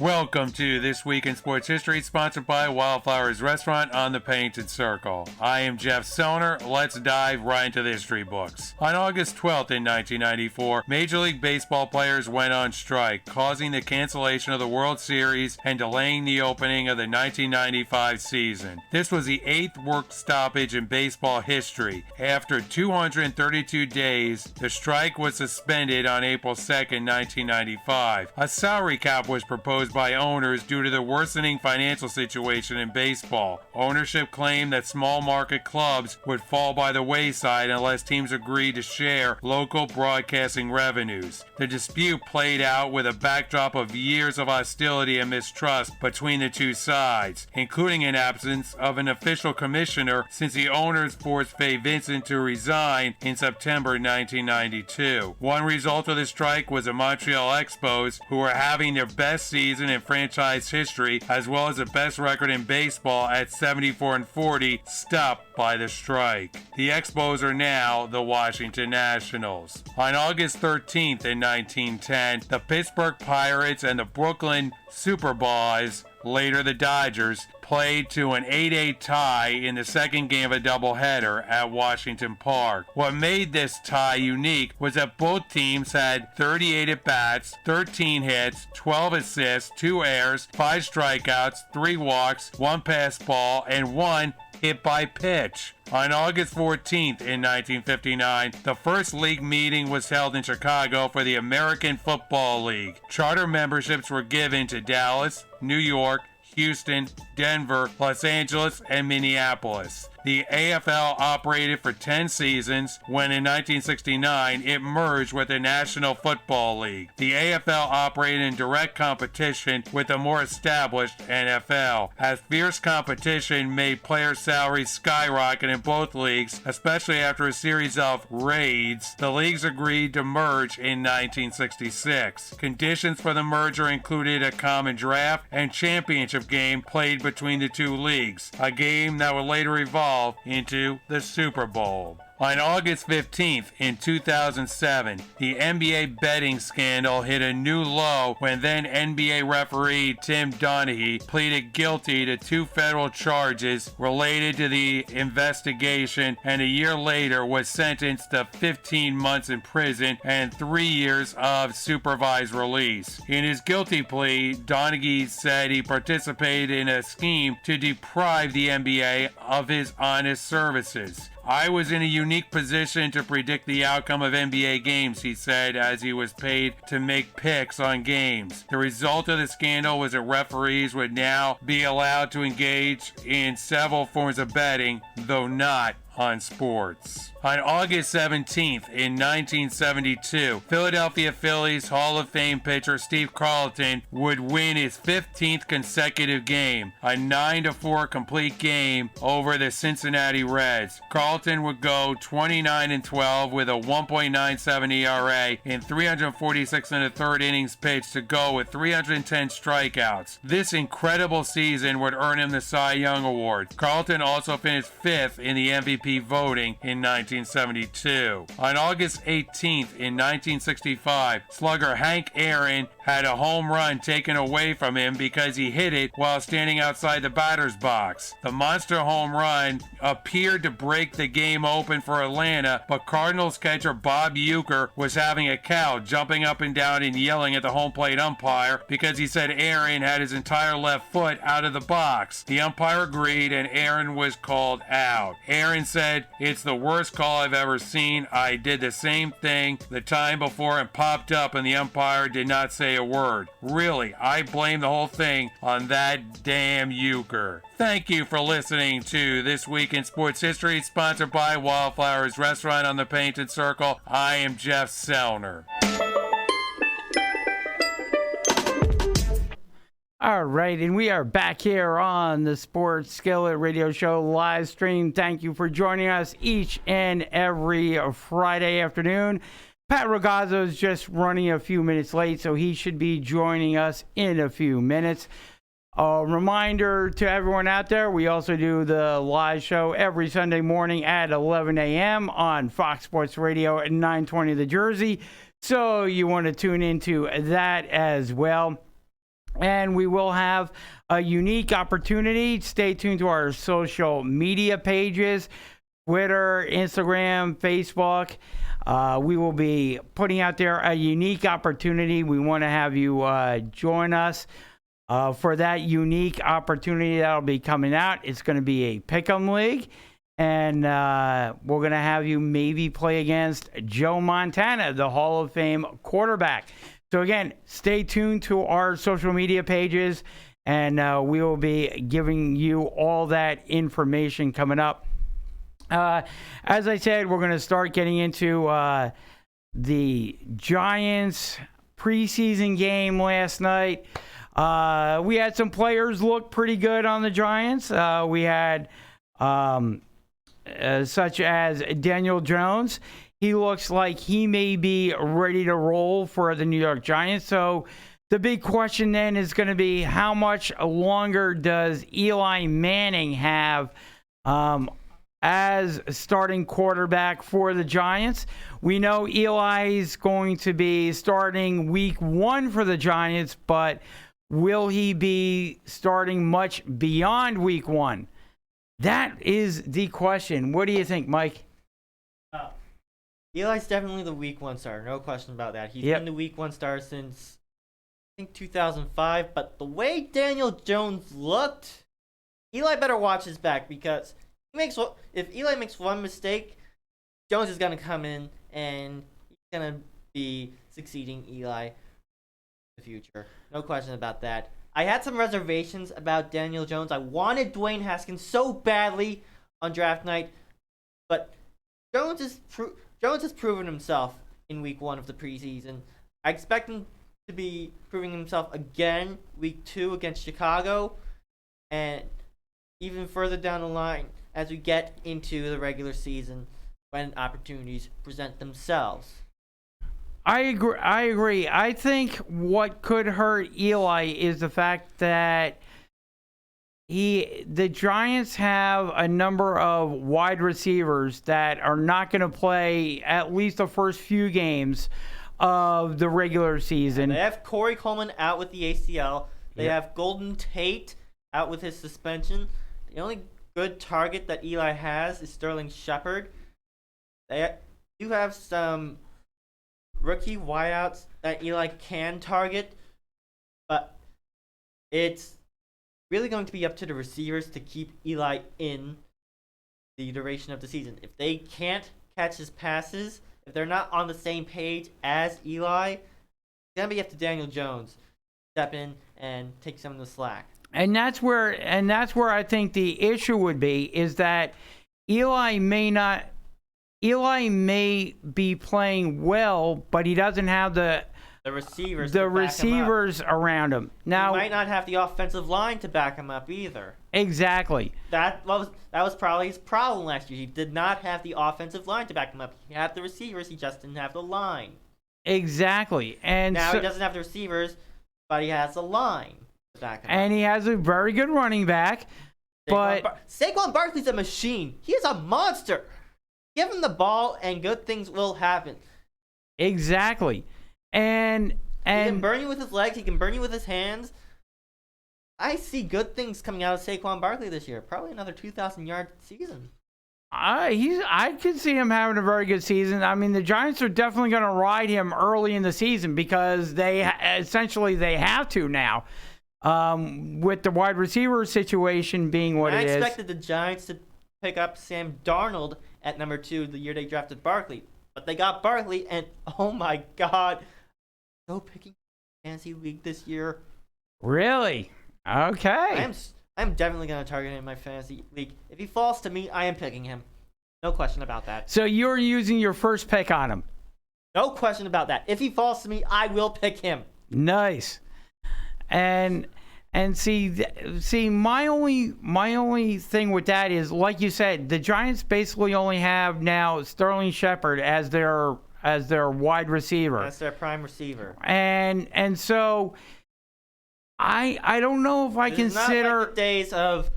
Welcome to This Week in Sports History, sponsored by Wildflowers Restaurant on the Pennington Circle. I am Jeff Soner. Let's dive right into the history books. On August 12th in 1994, Major League Baseball players went on strike, causing the cancellation of the World Series and delaying the opening of the 1995 season. This was the 8th work stoppage in baseball history. After 232 days, the strike was suspended on April 2nd, 1995. A salary cap was proposed by owners due to the worsening financial situation in baseball. Ownership claimed that small market clubs would fall by the wayside unless teams agreed to share local broadcasting revenues. The dispute played out with a backdrop of years of hostility and mistrust between the two sides, including an absence of an official commissioner since the owners forced Fay Vincent to resign in September 1992. One result of the strike was the Montreal Expos, who were having their best season in franchise history, as well as the best record in baseball at 74-40, stopped by the strike. The Expos are now the Washington Nationals. On August 13th in 1910, the Pittsburgh Pirates and the Brooklyn Superboys, later the Dodgers, played to an 8-8 tie in the second game of a doubleheader at Washington Park. What made this tie unique was that both teams had 38 at-bats, 13 hits, 12 assists, 2 errors, 5 strikeouts, 3 walks, 1 passed ball, and 1 hit by pitch. On August 14th in 1959, the first league meeting was held in Chicago for the American Football League. Charter memberships were given to Dallas, New York, Houston, Denver, Los Angeles, and Minneapolis. The AFL operated for 10 seasons when in 1969 it merged with the National Football League. The AFL operated in direct competition with the more established NFL. As fierce competition made player salaries skyrocket in both leagues, especially after a series of raids, the leagues agreed to merge in 1966. Conditions for the merger included a common draft and championship game played between the two leagues, a game that would later evolve into the Super Bowl. On August 15th in 2007, the NBA betting scandal hit a new low when then NBA referee Tim Donaghy pleaded guilty to 2 federal charges related to the investigation, and a year later was sentenced to 15 months in prison and 3 years of supervised release. In his guilty plea, Donaghy said he participated in a scheme to deprive the NBA of his honest services. I was in a unique position to predict the outcome of NBA games, he said, as he was paid to make picks on games. The result of the scandal was that referees would now be allowed to engage in several forms of betting, though not on sports. On August 17th in 1972, Philadelphia Phillies Hall of Fame pitcher Steve Carlton would win his 15th consecutive game, a 9-4 complete game over the Cincinnati Reds. Carlton would go 29-12 with a 1.97 ERA in 346 and a third innings pitched to go with 310 strikeouts. This incredible season would earn him the Cy Young Award. Carlton also finished 5th in the MVP voting in 1972. On August 18th in 1965, slugger Hank Aaron had a home run taken away from him because he hit it while standing outside the batter's box. The monster home run appeared to break the game open for Atlanta, but Cardinals catcher Bob Uecker was having a cow, jumping up and down and yelling at the home plate umpire because he said Aaron had his entire left foot out of the box. The umpire agreed and Aaron was called out. Aaron said, "It's the worst call I've ever seen. I did the same thing the time before and popped up and the umpire did not say a word. Really, I blame the whole thing on that damn Uecker." Thank you for listening to This Week in Sports History, sponsored by Wildflowers Restaurant on the Painted Circle. I am Jeff Selner. All right, and we are back here on the SportsSkillet radio show live stream. Thank you for joining us each and every Friday afternoon. Pat Ragazzo is just running a few minutes late, so he should be joining us in a few minutes. A reminder to everyone out there, we also do the live show every Sunday morning at 11 a.m. on Fox Sports Radio at 920 The Jersey. So you want to tune into that as well. And we will have a unique opportunity. Stay tuned to our social media pages, Twitter, Instagram, Facebook. We will be putting out there a unique opportunity. We want to have you join us for that unique opportunity that'll be coming out. It's going to be a pick'em league, and we're going to have you maybe play against Joe Montana, the Hall of Fame quarterback. So again, stay tuned to our social media pages, and we will be giving you all that information coming up. As I said, we're going to start getting into the Giants preseason game last night. We had some players look pretty good on the Giants. We had such as Daniel Jones. He looks like he may be ready to roll for the New York Giants. So the big question then is going to be, how much longer does Eli Manning have as starting quarterback for the Giants? We know Eli's going to be starting week 1 for the Giants, but will he be starting much beyond week 1? That is the question. What do you think, Mike? Eli's definitely the week 1 starter, no question about that. He's been the week 1 starter since, I think, 2005. But the way Daniel Jones looked, Eli better watch his back, because if Eli makes one mistake, Jones is going to come in and he's going to be succeeding Eli in the future. No question about that. I had some reservations about Daniel Jones. I wanted Dwayne Haskins so badly on draft night, but Jones has proven himself in week 1 of the preseason. I expect him to be proving himself again week 2 against Chicago, and even further down the line as we get into the regular season when opportunities present themselves. I agree. I think what could hurt Eli is the fact that the Giants have a number of wide receivers that are not going to play at least the first few games of the regular season. They have Corey Coleman out with the ACL. They have Golden Tate out with his suspension. The only good target that Eli has is Sterling Shepard. They do have some rookie wideouts that Eli can target, but it's really going to be up to the receivers to keep Eli in the duration of the season. If they can't catch his passes, if they're not on the same page as Eli, it's going to be up to Daniel Jones to step in and take some of the slack. And that's where I think the issue would be, is that Eli may be playing well, but he doesn't have the receivers around him. Now, he might not have the offensive line to back him up either. Exactly. That was probably his problem last year. He did not have the offensive line to back him up. He had the receivers, he just didn't have the line. Exactly. And now he doesn't have the receivers, but he has the line to back him up. And he has a very good running back. Saquon Barkley's a machine. He is a monster. Give him the ball, and good things will happen. Exactly. And he can burn you with his legs. He can burn you with his hands. I see good things coming out of Saquon Barkley this year. Probably another 2,000-yard season. I could see him having a very good season. I mean, the Giants are definitely going to ride him early in the season because they have to now. With the wide receiver situation being what it is. I expected the Giants to pick up Sam Darnold at number 2 the year they drafted Barkley. But they got Barkley, and oh my God. No picking fantasy league this year. Really? Okay. I'm definitely going to target him in my fantasy league. If he falls to me, I am picking him. No question about that. So you're using your first pick on him? No question about that. If he falls to me, I will pick him. Nice. And see, my only thing with that is, like you said, the Giants basically only have now Sterling Shepard as their wide receiver. That's their prime receiver. And so I don't know if I consider not like the days of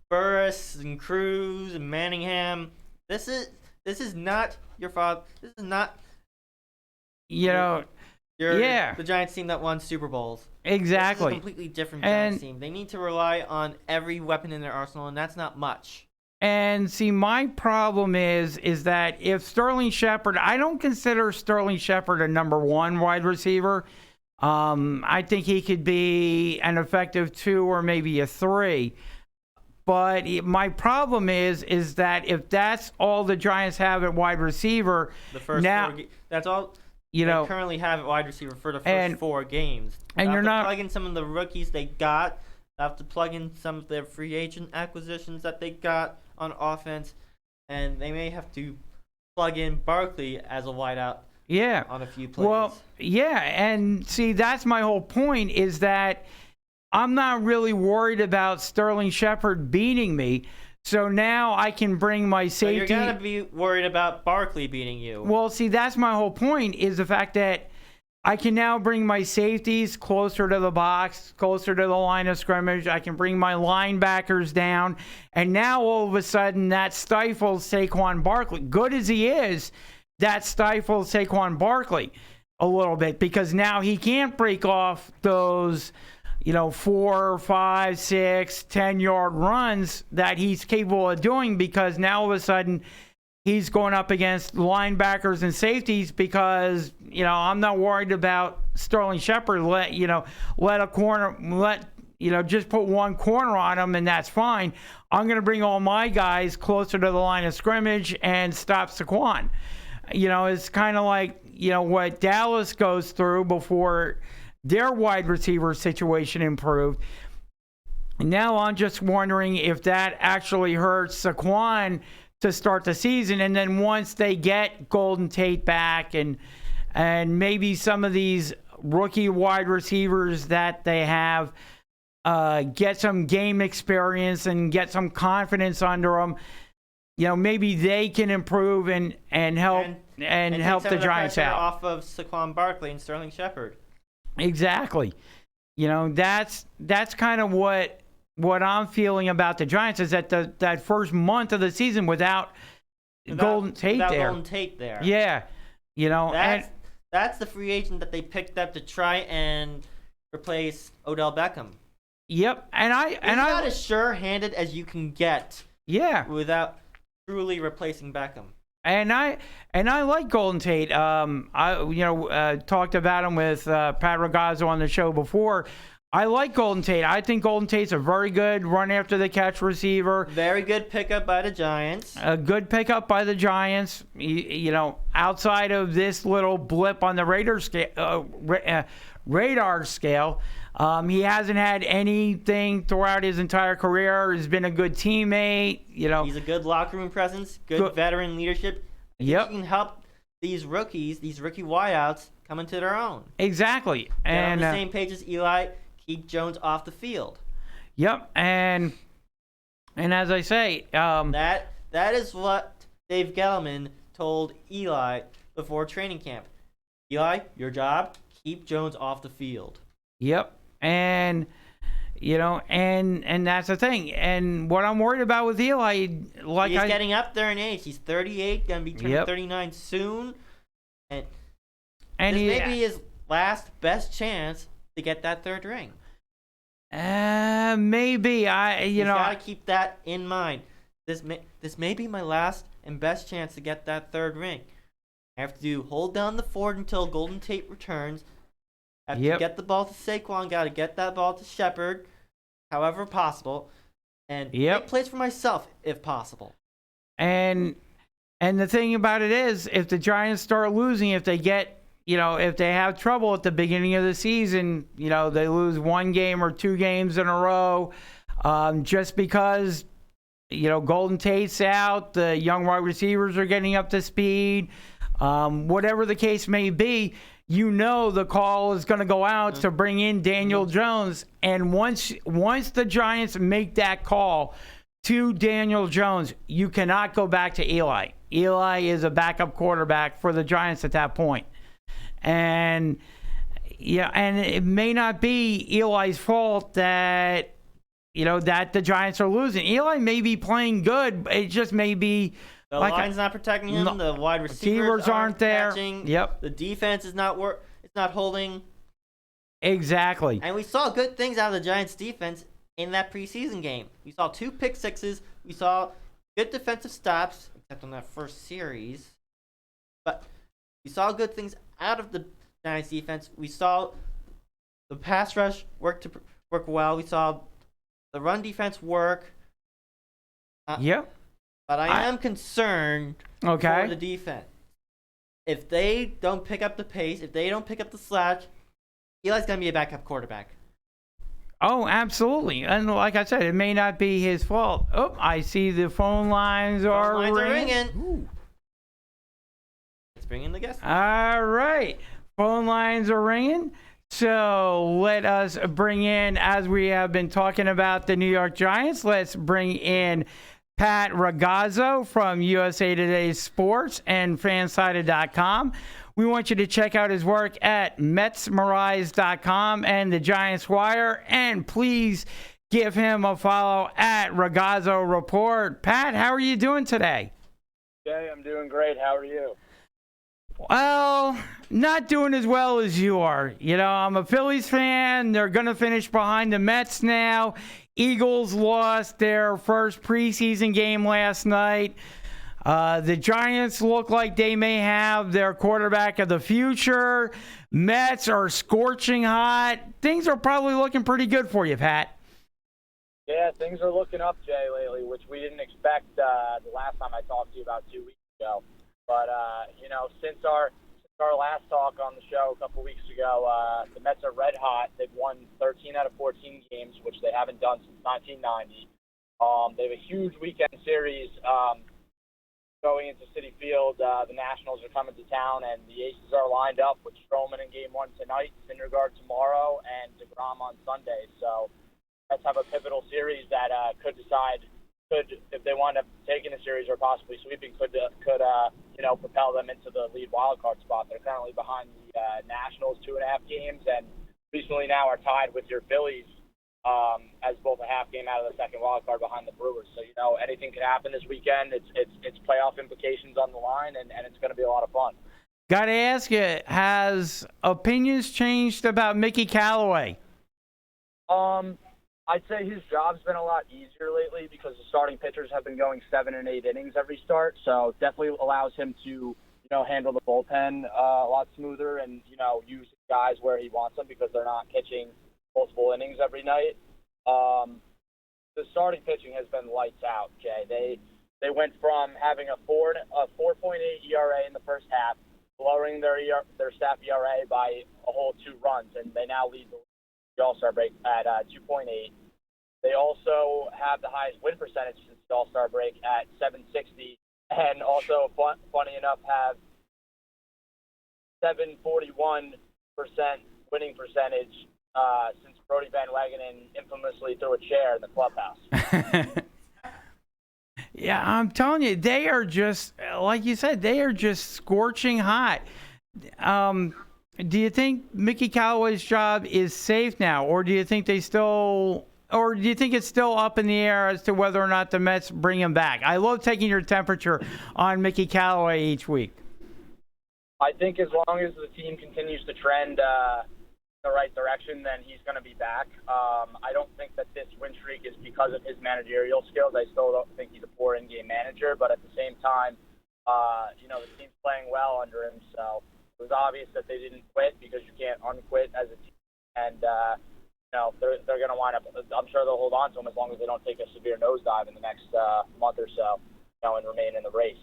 Burris and Cruz and Manningham. This is not your father. This is not the Giants team that won Super Bowls. Exactly. This is a completely different Giants team. They need to rely on every weapon in their arsenal, and that's not much. And see, my problem is that if Sterling Shepard, I don't consider Sterling Shepard a number 1 wide receiver. I think he could be an effective 2 or maybe a 3. But my problem is that if that's all the Giants have at wide receiver, the first that's all. They currently have at wide receiver for the first 4 games. And you're not plug in some of the rookies they got. They have to plug in some of their free agent acquisitions that they got on offense, and they may have to plug in Barkley as a wideout. Yeah. On a few plays. Well, yeah, and see, that's my whole point is that I'm not really worried about Sterling Shepard beating me. So now I can bring my safety. So you're going to be worried about Barkley beating you. Well, see, that's my whole point is the fact that I can now bring my safeties closer to the box, closer to the line of scrimmage. I can bring my linebackers down. And now all of a sudden that stifles Saquon Barkley. Good as he is, that stifles Saquon Barkley a little bit because now he can't break off those 4, 5, 6, 10-yard runs that he's capable of doing because now all of a sudden he's going up against linebackers and safeties because, I'm not worried about Sterling Shepard. Just put one corner on him and that's fine. I'm going to bring all my guys closer to the line of scrimmage and stop Saquon. It's kind of like, what Dallas goes through before their wide receiver situation improved. Now I'm just wondering if that actually hurts Saquon to start the season. And then once they get Golden Tate back and maybe some of these rookie wide receivers that they have get some game experience and get some confidence under them, maybe they can improve and help help the Giants out. Off of Saquon Barkley and Sterling Shepard. Exactly. That's kind of what I'm feeling about the Giants is that that first month of the season without Golden Tate there. Yeah. That's the free agent that they picked up to try and replace Odell Beckham. Yep. And He's not as sure-handed as you can get. Yeah. Without truly replacing Beckham. And I like Golden Tate. I talked about him with Pat Ragazzo on the show before. I like Golden Tate. I think Golden Tate's a very good run after the catch receiver. Very good pickup by the Giants. A good pickup by the Giants. radar scale. He hasn't had anything throughout his entire career. He's been a good teammate. He's a good locker room presence, good veteran leadership. Yep. He can help these rookies, these rookie wideouts, come into their own. Exactly. They're and on the same page as Eli. Keep Jones off the field. Yep. And as I say, that is what Dave Gettleman told Eli before training camp. Eli, your job, keep Jones off the field. Yep. And and that's the thing. And what I'm worried about with Eli, he's getting up there in age. He's 38, gonna be turning 39 soon, and this may be his last best chance to get that third ring. Maybe You gotta keep that in mind. This may be my last and best chance to get that third ring. I have to hold down the fort until Golden Tate returns. I have to get the ball to Saquon. Got to get that ball to Shepard, however possible, and make plays for myself if possible. And the thing about it is, if the Giants start losing, if they get, if they have trouble at the beginning of the season, they lose one game or two games in a row, just because, Golden Tate's out, the young wide receivers are getting up to speed, whatever the case may be, the call is going to go out to bring in Daniel Jones. And once the Giants make that call to Daniel Jones, you cannot go back to Eli. Eli is a backup quarterback for the Giants at that point. And it may not be Eli's fault that that the Giants are losing. Eli may be playing good. It just may be the line's not protecting him. The wide receivers aren't there. Catching. Yep. The defense is not it's not holding. Exactly. And we saw good things out of the Giants defense in that preseason game. We saw 2 pick sixes. We saw good defensive stops, except on that first series. But we saw good things out of the Giants defense. We saw the pass rush work well. We saw the run defense work. But I am concerned for the defense. If they don't pick up the pace, if they don't pick up the slack, Eli's going to be a backup quarterback. Oh, absolutely. And like I said, it may not be his fault. Oh, I see the phone lines are ringing. Ooh. Let's bring in the guest. All right. Phone lines are ringing. So let us bring in, as we have been talking about the New York Giants, let's bring in Pat Ragazzo from USA Today Sports and Fansided.com. We want you to check out his work at MetsMerise.com and the Giants Wire. And please give him a follow at Ragazzo Report. Pat, how are you doing today? Jay, I'm doing great. How are you? Well, not doing as well as you are. I'm a Phillies fan. They're going to finish behind the Mets now. Eagles lost their first preseason game last night. The Giants look like they may have their quarterback of the future. Mets are scorching hot. Things are probably looking pretty good for you, Pat. Yeah, things are looking up, Jay, lately, which we didn't expect the last time I talked to you about 2 weeks ago. But, since our last talk on the show a couple weeks ago, the Mets are red hot. They've won 13 out of 14 games, which they haven't done since 1990. They have a huge weekend series going into Citi Field. The Nationals are coming to town, and the Aces are lined up with Stroman in Game 1 tonight, Syndergaard tomorrow, and DeGrom on Sunday. So let's have a pivotal series that could decide, if they wind up taking the series or possibly sweeping, could propel them into the lead wildcard spot. They're currently behind the Nationals 2.5 games, and recently now are tied with your Phillies as both a half game out of the second wildcard behind the Brewers. So anything could happen this weekend. It's playoff implications on the line, and it's going to be a lot of fun. Got to ask you, has opinions changed about Mickey Callaway? I'd say his job's been a lot easier lately because the starting pitchers have been going 7 and 8 innings every start. So definitely allows him to, handle the bullpen a lot smoother and, use guys where he wants them because they're not pitching multiple innings every night. The starting pitching has been lights out, Jay. They went from having a 4.8 ERA in the first half lowering their staff ERA by a whole 2 runs, and they now lead the All-Star break at 2.8. They also have the highest win percentage since the All-Star break at 760, and also, funny enough, have 741% winning percentage since Brody Van Wagenen infamously threw a chair in the clubhouse. Yeah, I'm telling you, they are just, like you said, they are just scorching hot. Do you think Mickey Callaway's job is safe now, or do you think it's still up in the air as to whether or not the Mets bring him back? I love taking your temperature on Mickey Callaway each week. I think as long as the team continues to trend the right direction, then he's going to be back. I don't think that this win streak is because of his managerial skills. I still don't think he's a poor in-game manager, but at the same time, the team's playing well under him, so it was obvious that they didn't quit because you can't unquit as a team, and they're going to wind up. I'm sure they'll hold on to him as long as they don't take a severe nosedive in the next month or so, and remain in the race.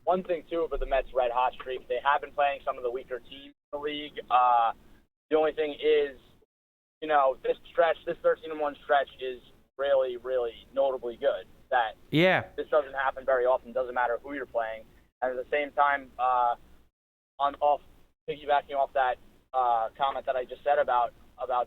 One thing too for the Mets' red hot streak, they have been playing some of the weaker teams in the league. The only thing is, this 13-1 stretch is really, really notably good. This doesn't happen very often. Doesn't matter who you're playing. And at the same time, piggybacking off that comment that I just said about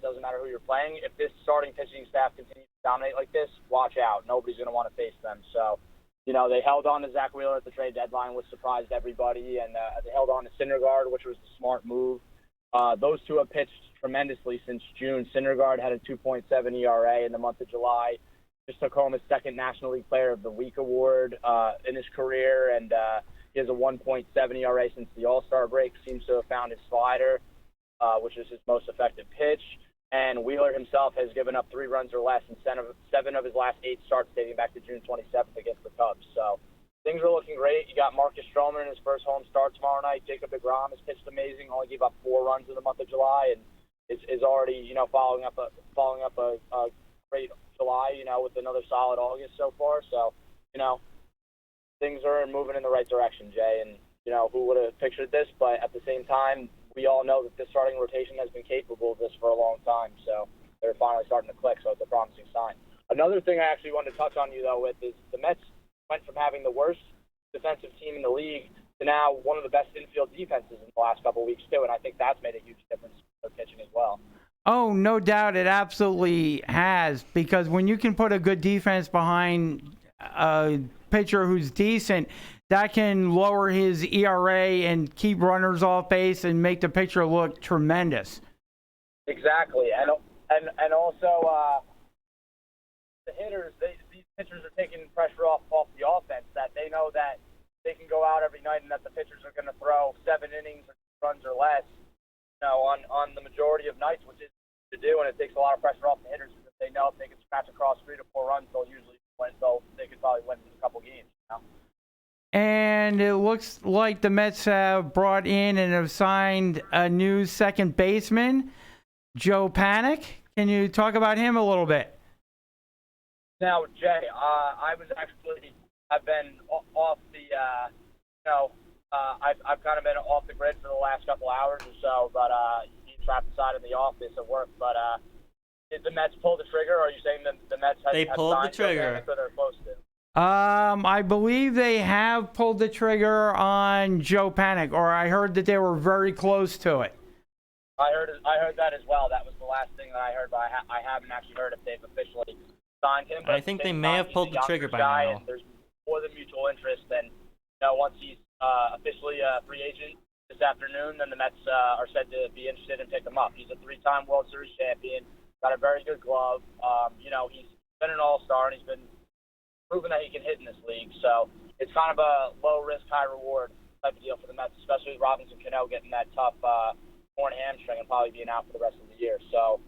doesn't matter who you're playing. If this starting pitching staff continues to dominate like this, watch out. Nobody's going to want to face them. So, they held on to Zach Wheeler at the trade deadline, which surprised everybody, and they held on to Syndergaard, which was a smart move. Those two have pitched tremendously since June. Syndergaard had a 2.7 ERA in the month of July. Just took home his second National League Player of the Week award in his career, and he has a 1.7 ERA since the All-Star break. Seems to have found his slider, which is his most effective pitch. And Wheeler himself has given up 3 runs or less in 7 of his last 8 starts dating back to June 27th against the Cubs. So things are looking great. You got Marcus Stroman in his first home start tomorrow night. Jacob deGrom has pitched amazing. Only gave up 4 runs in the month of July, and is already following up a great July. With another solid August so far. So things are moving in the right direction, Jay. And who would have pictured this? But at the same time, we all know that this starting rotation has been capable of this for a long time. So they're finally starting to click. So it's a promising sign. Another thing I actually wanted to touch on you though with is the Mets went from having the worst defensive team in the league to now one of the best infield defenses in the last couple of weeks too, and I think that's made a huge difference for pitching as well. Oh, no doubt it absolutely has, because when you can put a good defense behind a pitcher who's decent, that can lower his ERA and keep runners off base and make the pitcher look tremendous. Exactly, and also the hitters, these pitchers are taking pressure off the offense, that they know that they can go out every night and that the pitchers are going to throw 7 innings or 2 runs or less, on the majority of nights, which is to do, and it takes a lot of pressure off the hitters because they know if they can scratch across 3 to 4 runs, they'll usually win. They could probably win a couple games. And it looks like the Mets have brought in and have signed a new second baseman, Joe Panik. Can you talk about him a little bit? Now, Jay, I've been off the, I've kind of been off the grid for the last couple hours or so, but he's trapped inside in the office at work. But did the Mets pull the trigger? Or are you saying the Mets have pulled the trigger? Or they're close to? I believe they have pulled the trigger on Joe Panik, or I heard that they were very close to it. I heard that as well. That was the last thing that I heard, but I haven't actually heard if they've officially signed him. But I think they may have pulled the trigger by now. And there's more than mutual interest, and once he's officially a free agent this afternoon, then the Mets are said to be interested and pick him up. He's a 3-time World Series champion, got a very good glove. He's been an all-star, and he's been proven that he can hit in this league. So it's kind of a low-risk, high-reward type of deal for the Mets, especially with Robinson Cano getting that tough torn hamstring and probably being out for the rest of the year. So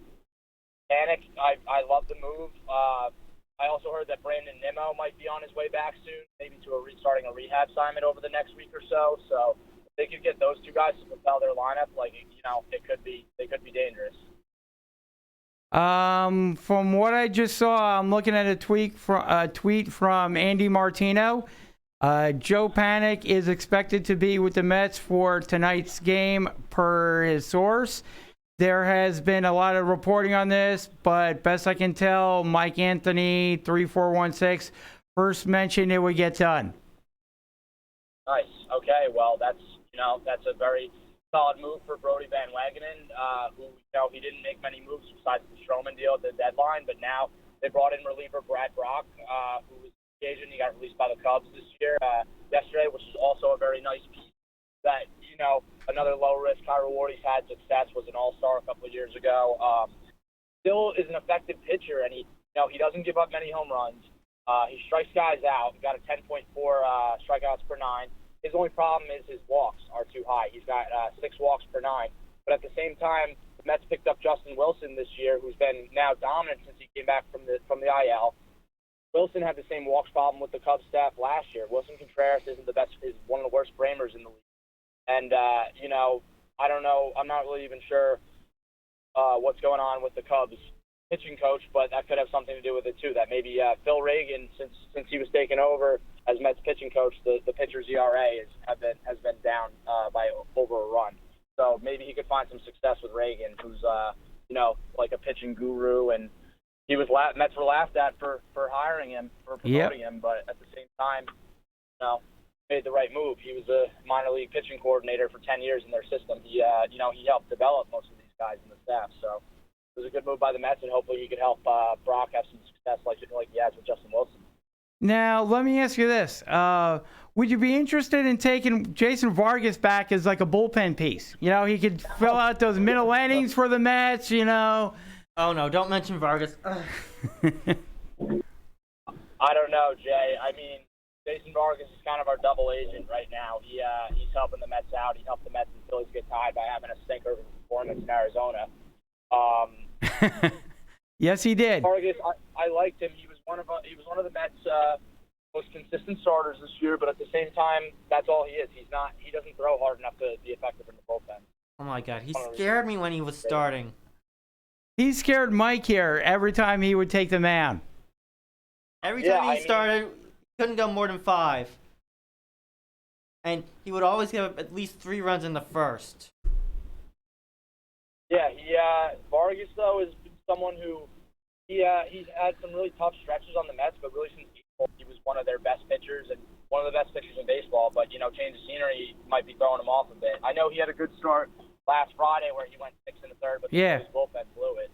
Panik, I love the move. I also heard that Brandon Nimmo might be on his way back soon, maybe to starting a rehab assignment over the next week or so. So if they could get those 2 guys to propel their lineup, they could be dangerous. From what I just saw, I'm looking at a tweet from Andy Martino. Joe Panic is expected to be with the Mets for tonight's game, per his source. There has been a lot of reporting on this, but best I can tell, Mike Anthony, 3416, first mentioned it would get done. Nice. Okay. Well, that's a very solid move for Brody Van Wagenen, who he didn't make many moves besides the Stroman deal at the deadline, but now they brought in reliever Brad Brock, who was Asian. He got released by the Cubs this year, yesterday, which is also a very nice piece. That another low risk, high reward. He's had success. Was an All-Star a couple of years ago. Still is an effective pitcher, and he doesn't give up many home runs. He strikes guys out. He got a 10.4 strikeouts per 9. His only problem is his walks are too high. He's got 6 walks per 9. But at the same time, the Mets picked up Justin Wilson this year, who's been now dominant since he came back from the IL. Wilson had the same walks problem with the Cubs staff last year. Wilson Contreras is one of the worst framers in the league. And, I don't know. I'm not really even sure what's going on with the Cubs pitching coach, but that could have something to do with it, too. That maybe Phil Reagan, since he was taken over as Mets pitching coach, the pitcher's ERA has been down by over a run. So maybe he could find some success with Reagan, who's, like a pitching guru. And Mets were laughed at for hiring him, for promoting him, but at the same time, made the right move. He was a minor league pitching coordinator for 10 years in their system. He helped develop most of these guys in the staff. So it was a good move by the Mets, and hopefully he could help Brock have some success like he has with Justin Wilson. Now, let me ask you this. Would you be interested in taking Jason Vargas back as like a bullpen piece? He could fill out those middle innings for the Mets, Oh, no, don't mention Vargas. I don't know, Jay. I mean, Jason Vargas is kind of our double agent right now. He's helping the Mets out. He helped the Mets and Phillies get tied by having a stinker performance in Arizona. Yes, he did. Vargas, I liked him. He was one of the Mets' most consistent starters this year. But at the same time, that's all he is. He doesn't throw hard enough to be effective in the bullpen. Oh my God, he scared me when he was starting. He scared Mike here every time he would take the mound. Every time he started, he couldn't go more than 5. And he would always give up at least 3 runs in the first. Yeah, Vargas, though, is someone who he's had some really tough stretches on the Mets, but really since he was one of their best pitchers and one of the best pitchers in baseball. But, change of scenery might be throwing him off a bit. I know he had a good start last Friday where he went 6 1/3, but his bullpen blew it.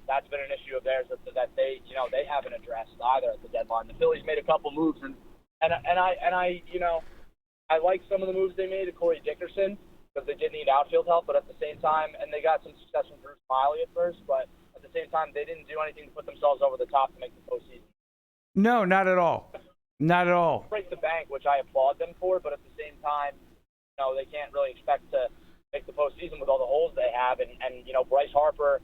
That's been an issue of theirs that they haven't addressed either at the deadline. The Phillies made a couple moves, and I like some of the moves they made to Corey Dickerson because they did need outfield help, but at the same time, and they got some success from Bruce Miley at first, but at the same time, they didn't do anything to put themselves over the top to make the postseason. No, not at all. Not at all. Break the bank, which I applaud them for, but at the same time, they can't really expect to make the postseason with all the holes they have, and Bryce Harper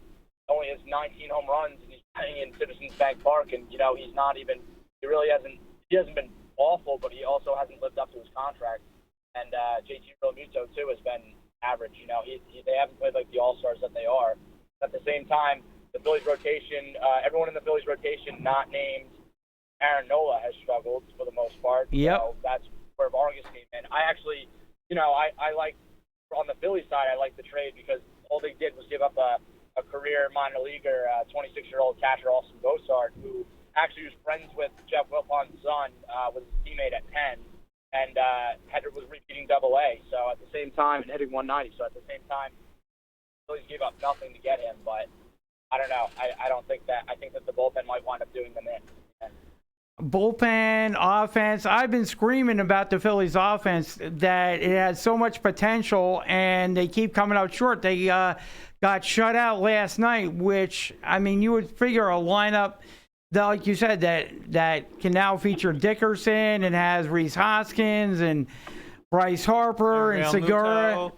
only has 19 home runs, and he's playing in Citizens Bank Park, and he hasn't been awful, but he also hasn't lived up to his contract. And JT Realmuto too has been average. They haven't played like the All-Stars that they are. At the same time, the Phillies rotation, everyone in the Phillies rotation not named Aaron Nola has struggled for the most part. Yep. So that's where Vargas came in. I actually, I like on the Phillies side, I like the trade because all they did was give up a career minor leaguer, 26-year-old catcher Austin Bosart, who actually was friends with Jeff Wilpon's son, was his teammate at Penn, and was repeating Double-A. So at the same time, and hitting 190. So at the same time, the Phillies gave up nothing to get him. But I don't know. I don't think that. I think that the bullpen might wind up doing them in. Bullpen, offense. I've been screaming about the Phillies offense that it has so much potential, and they keep coming out short. They got shut out last night, which, I mean, you would figure a lineup that, like you said, that can now feature Dickerson and has Rhys Hoskins and Bryce Harper and Segura,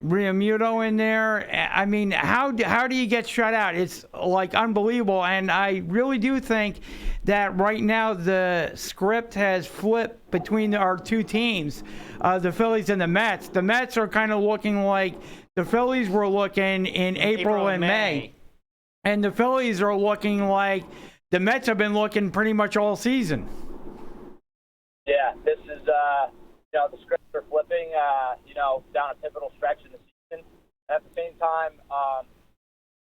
Realmuto in there. I mean, how do you get shut out? It's like unbelievable, and I really do think that right now the script has flipped between our two teams, the Phillies and the Mets. The Mets are kind of looking like the Phillies were looking in April and May. And the Phillies are looking like the Mets have been looking pretty much all season. Yeah, this the scripts are flipping, down a pivotal stretch in the season. At the same time,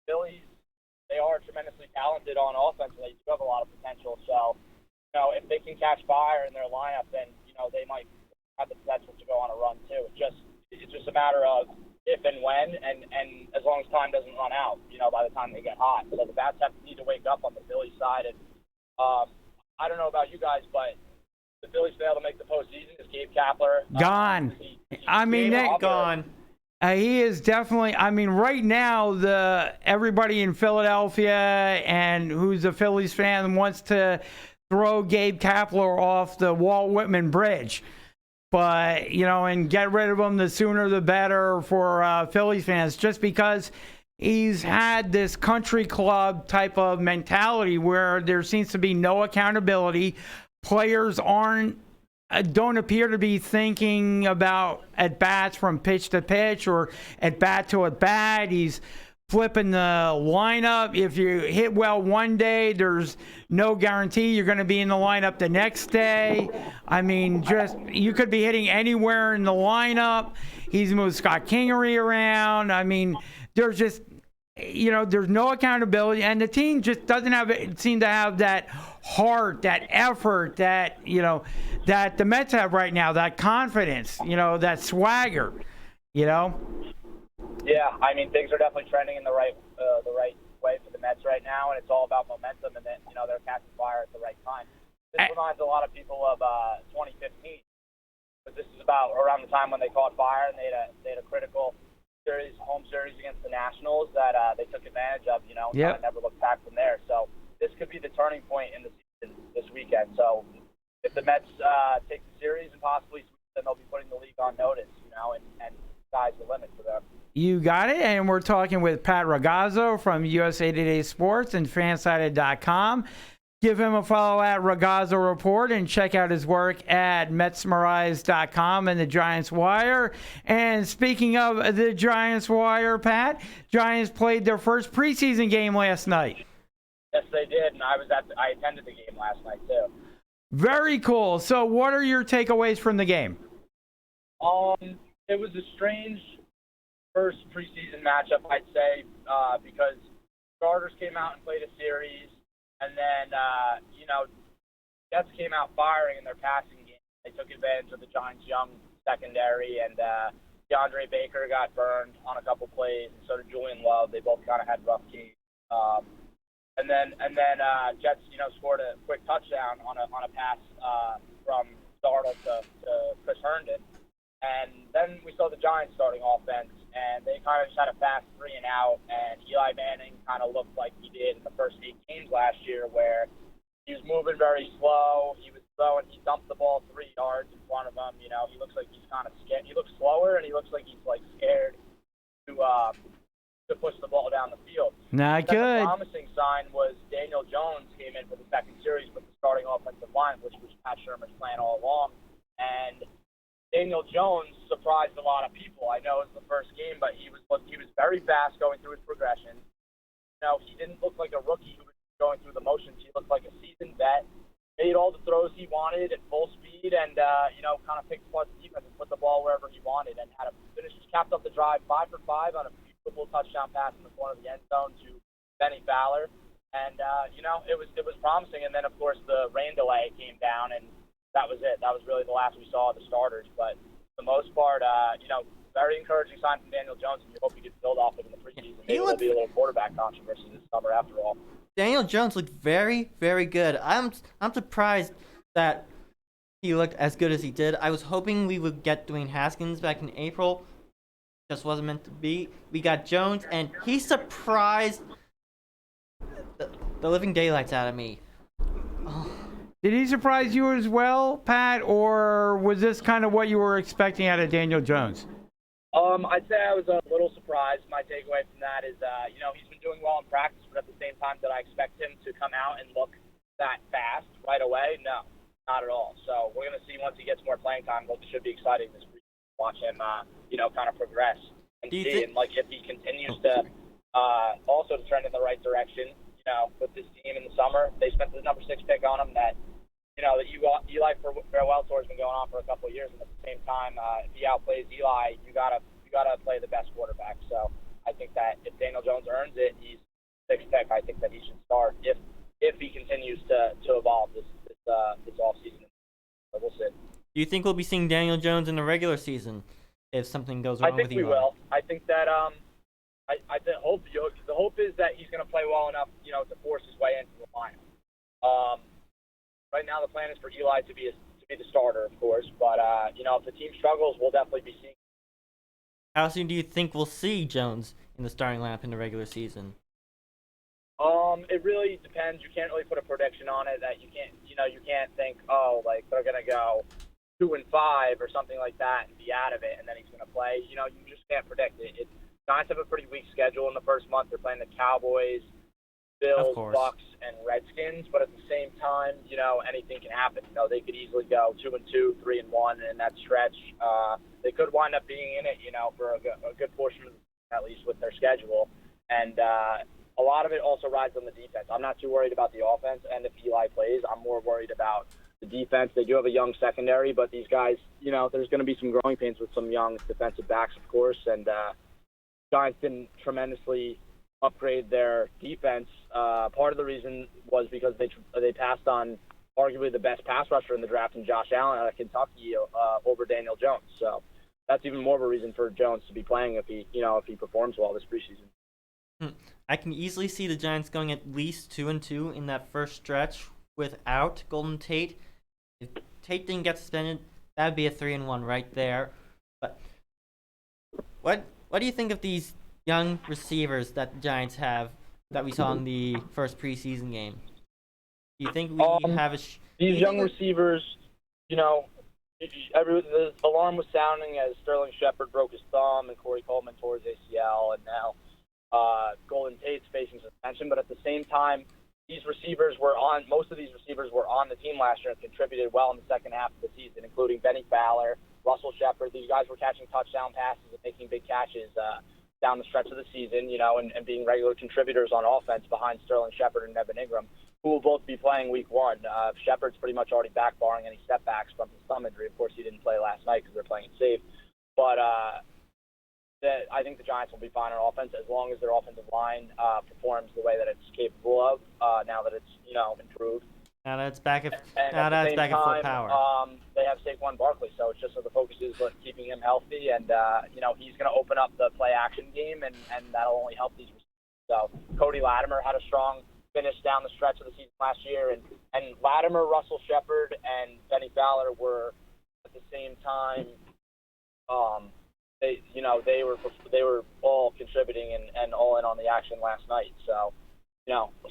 Phillies, they are tremendously talented on offense, and they do have a lot of potential. So, if they can catch fire in their lineup, then, they might have the potential to go on a run too. It's just a matter of if and when, and as long as time doesn't run out, by the time they get hot. So the bats need to wake up on the Phillies side. And I don't know about you guys, but the Phillies fail to make the postseason. Is Gabe Kapler gone? Gone. He is definitely. Right now, everybody in Philadelphia and who's a Phillies fan wants to throw Gabe Kapler off the Walt Whitman Bridge. But, and get rid of him, the sooner the better for Phillies fans, just because he's had this country club type of mentality where there seems to be no accountability. Players don't appear to be thinking about at-bats from pitch to pitch or at-bat to at-bat. He's flipping the lineup. If you hit well one day, there's no guarantee you're going to be in the lineup the next day. You could be hitting anywhere in the lineup. He's moved Scott Kingery around. There's just, there's no accountability, and the team just doesn't seem to have that heart, that effort, that that the Mets have right now, that confidence, that swagger, Yeah, things are definitely trending in the right way for the Mets right now, and it's all about momentum, and then they're catching fire at the right time. This reminds a lot of people of 2015, but this is about around the time when they caught fire and they had a critical home series against the Nationals that they took advantage of. Yep. And never looked back from there. So this could be the turning point in the season this weekend. So if the Mets take the series and possibly sweep, then they'll be putting the league on notice. And sky's the limit for them. You got it, and we're talking with Pat Ragazzo from USA Today Sports and Fansided.com. Give him a follow at Ragazzo Report and check out his work at MetsMerise.com and the Giants Wire. And speaking of the Giants Wire, Pat, Giants played their first preseason game last night. Yes, they did, and I attended the game last night too. Very cool. So what are your takeaways from the game? It was a strange first preseason matchup, I'd say, because starters came out and played a series, and then, Jets came out firing in their passing game. They took advantage of the Giants' young secondary, and DeAndre Baker got burned on a couple plays, and so did Julian Love. They both kind of had rough games. And then Jets, scored a quick touchdown on a pass from Darnold to Chris Herndon. And then we saw the Giants starting offense, and they kind of just had a fast 3-and-out, and Eli Manning kind of looked like he did in the first 8 games last year, where he was moving very slow. He was throwing, he dumped the ball 3 yards in front of him. He looks like he's kind of scared. He looks slower, and he looks like he's scared to push the ball down the field. Not good. The promising sign was Daniel Jones came in for the second series with the starting offensive line, which was Pat Shermer's plan all along, and Daniel Jones surprised a lot of people. I know it was the first game, but he was very fast going through his progressions. He didn't look like a rookie who was going through the motions. He looked like a seasoned vet. Made all the throws he wanted at full speed, and kind of picked apart the defense and put the ball wherever he wanted, and had a finish. Capped up the drive 5 for 5 on a beautiful touchdown pass in the corner of the end zone to Benny Fowler, and it was promising. And then of course the rain delay came down, and that was it. That was really the last we saw of the starters. But for the most part, very encouraging sign from Daniel Jones, and you hope he could build off it in the preseason. Maybe there'll be a little quarterback controversy this summer after all. Daniel Jones looked very, very good. I'm surprised that he looked as good as he did. I was hoping we would get Dwayne Haskins back in April. Just wasn't meant to be. We got Jones, and he surprised the living daylights out of me. Oh. Did he surprise you as well, Pat, or was this kind of what you were expecting out of Daniel Jones? I'd say I was a little surprised. My takeaway from that is, he's been doing well in practice, but at the same time, did I expect him to come out and look that fast right away? No, not at all. So we're going to see once he gets more playing time. It should be exciting this week to watch him, kind of progress and see. And if he continues to also to trend in the right direction, with this team in the summer, they spent the number 6 pick on him. That the Eli farewell tour has been going on for a couple of years, and at the same time, if he outplays Eli, you gotta play the best quarterback. So I think that if Daniel Jones earns it, he's sixth pick. I think that he should start if he continues to evolve this offseason. So we'll see. Do you think we'll be seeing Daniel Jones in the regular season if something goes wrong with Eli? I think we will. I think that the hope is that he's going to play well enough, to force his way into the lineup. Right now, the plan is for Eli to be the starter, of course. But if the team struggles, we'll definitely be seeing. How soon do you think we'll see Jones in the starting lineup in the regular season? It really depends. You can't really put a prediction on it. That you can't think, like they're gonna go 2-5 or something like that and be out of it, and then he's gonna play. You just can't predict it. Giants have a pretty weak schedule in the first month. They're playing the Cowboys, Bills, Bucks, and Redskins. But at the same time, anything can happen. They could easily go 2-2, 3-1 in that stretch. They could wind up being in it, for a good portion of at least with their schedule. And a lot of it also rides on the defense. I'm not too worried about the offense, and if Eli plays, I'm more worried about the defense. They do have a young secondary, but these guys, there's going to be some growing pains with some young defensive backs, of course. And Giants didn't tremendously upgrade their defense. Part of the reason was because they passed on arguably the best pass rusher in the draft in Josh Allen out of Kentucky over Daniel Jones. So that's even more of a reason for Jones to be playing if he performs well this preseason. I can easily see the Giants going at least 2-2 in that first stretch without Golden Tate. If Tate didn't get suspended, that would be a 3-1 right there. But what do you think of these young receivers that the Giants have that we saw in the first preseason game? Do you think we have these young receivers? The alarm was sounding as Sterling Shepard broke his thumb and Corey Coleman tore his ACL, and now Golden Tate's facing suspension. But at the same time, most of these receivers were on the team last year and contributed well in the second half of the season, including Benny Fowler, Russell Shepard. These guys were catching touchdown passes and making big catches down the stretch of the season, and being regular contributors on offense behind Sterling Shepard and Evan Ingram, who will both be playing week one. Shepard's pretty much already back, barring any setbacks from his thumb injury. Of course, he didn't play last night because they're playing it safe. But I think the Giants will be fine on offense as long as their offensive line performs the way that it's capable of now that it's improved. Now that it's back at full power. They have Saquon Barkley, so it's just so the focus is keeping him healthy, and he's going to open up the play action game, and that'll only help these receivers. So Cody Latimer had a strong finish down the stretch of the season last year, and Latimer, Russell Shepard, and Benny Fowler were at the same time. They were all contributing and all in on the action last night. So,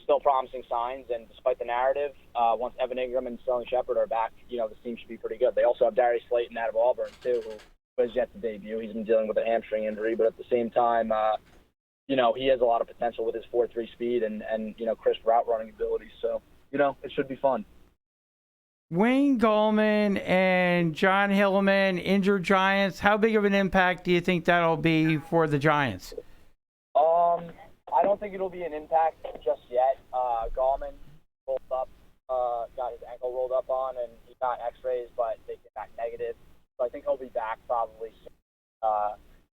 still promising signs. And despite the narrative, once Evan Ingram and Sterling Shepard are back, this team should be pretty good. They also have Darius Slayton out of Auburn too, who has yet to debut. He's been dealing with a hamstring injury, but at the same time, he has a lot of potential with his 4.3 speed and crisp route running ability. So, it should be fun. Wayne Gallman and John Hillman, injured Giants. How big of an impact do you think that'll be for the Giants? I don't think it'll be an impact just yet. Gallman rolled up, got his ankle rolled up on, and he got X-rays, but they came back negative. So I think he'll be back probably soon.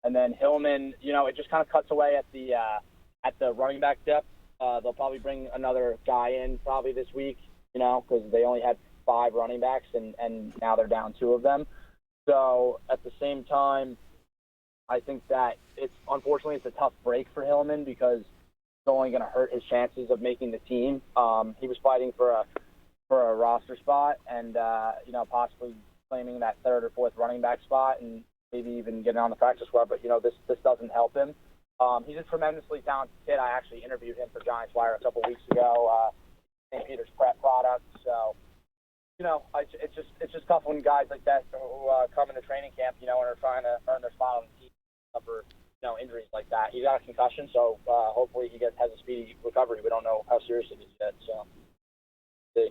And then Hillman, it just kind of cuts away at the running back depth. They'll probably bring another guy in probably this week, because they only had 5 running backs, and now they're down 2 of them. So at the same time, I think that unfortunately it's a tough break for Hillman because it's only going to hurt his chances of making the team. He was fighting for a roster spot and possibly claiming that 3rd or 4th running back spot and maybe even getting on the practice squad. But this doesn't help him. He's a tremendously talented kid. I actually interviewed him for Giants Wire a couple weeks ago. St. Peter's prep product. So. It's just tough when guys like that who come into training camp, and are trying to earn their spot on the team suffer, injuries like that. He got a concussion, so hopefully he has a speedy recovery. We don't know how serious it is yet, so. See.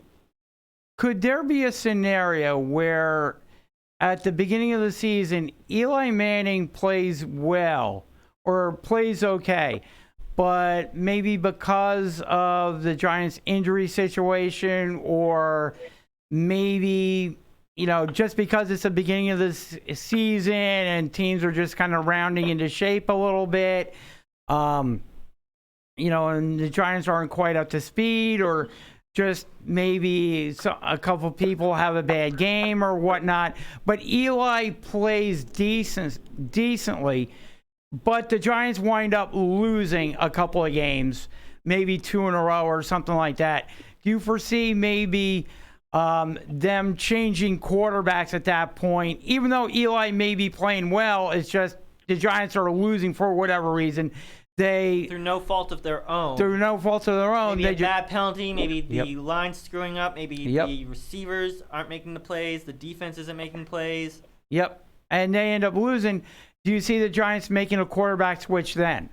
Could there be a scenario where at the beginning of the season, Eli Manning plays well or plays okay, but maybe because of the Giants' injury situation or maybe, just because it's the beginning of this season and teams are just kind of rounding into shape a little bit, and the Giants aren't quite up to speed, or just maybe a couple people have a bad game or whatnot. But Eli plays decently, but the Giants wind up losing a couple of games, maybe 2 in a row or something like that. Do you foresee maybe them changing quarterbacks at that point? Even though Eli may be playing well, it's just the Giants are losing for whatever reason. Through no fault of their own. Maybe a bad penalty, maybe the Yep. line screwing up, maybe the receivers aren't making the plays, the defense isn't making plays. Yep. And they end up losing. Do you see the Giants making a quarterback switch then?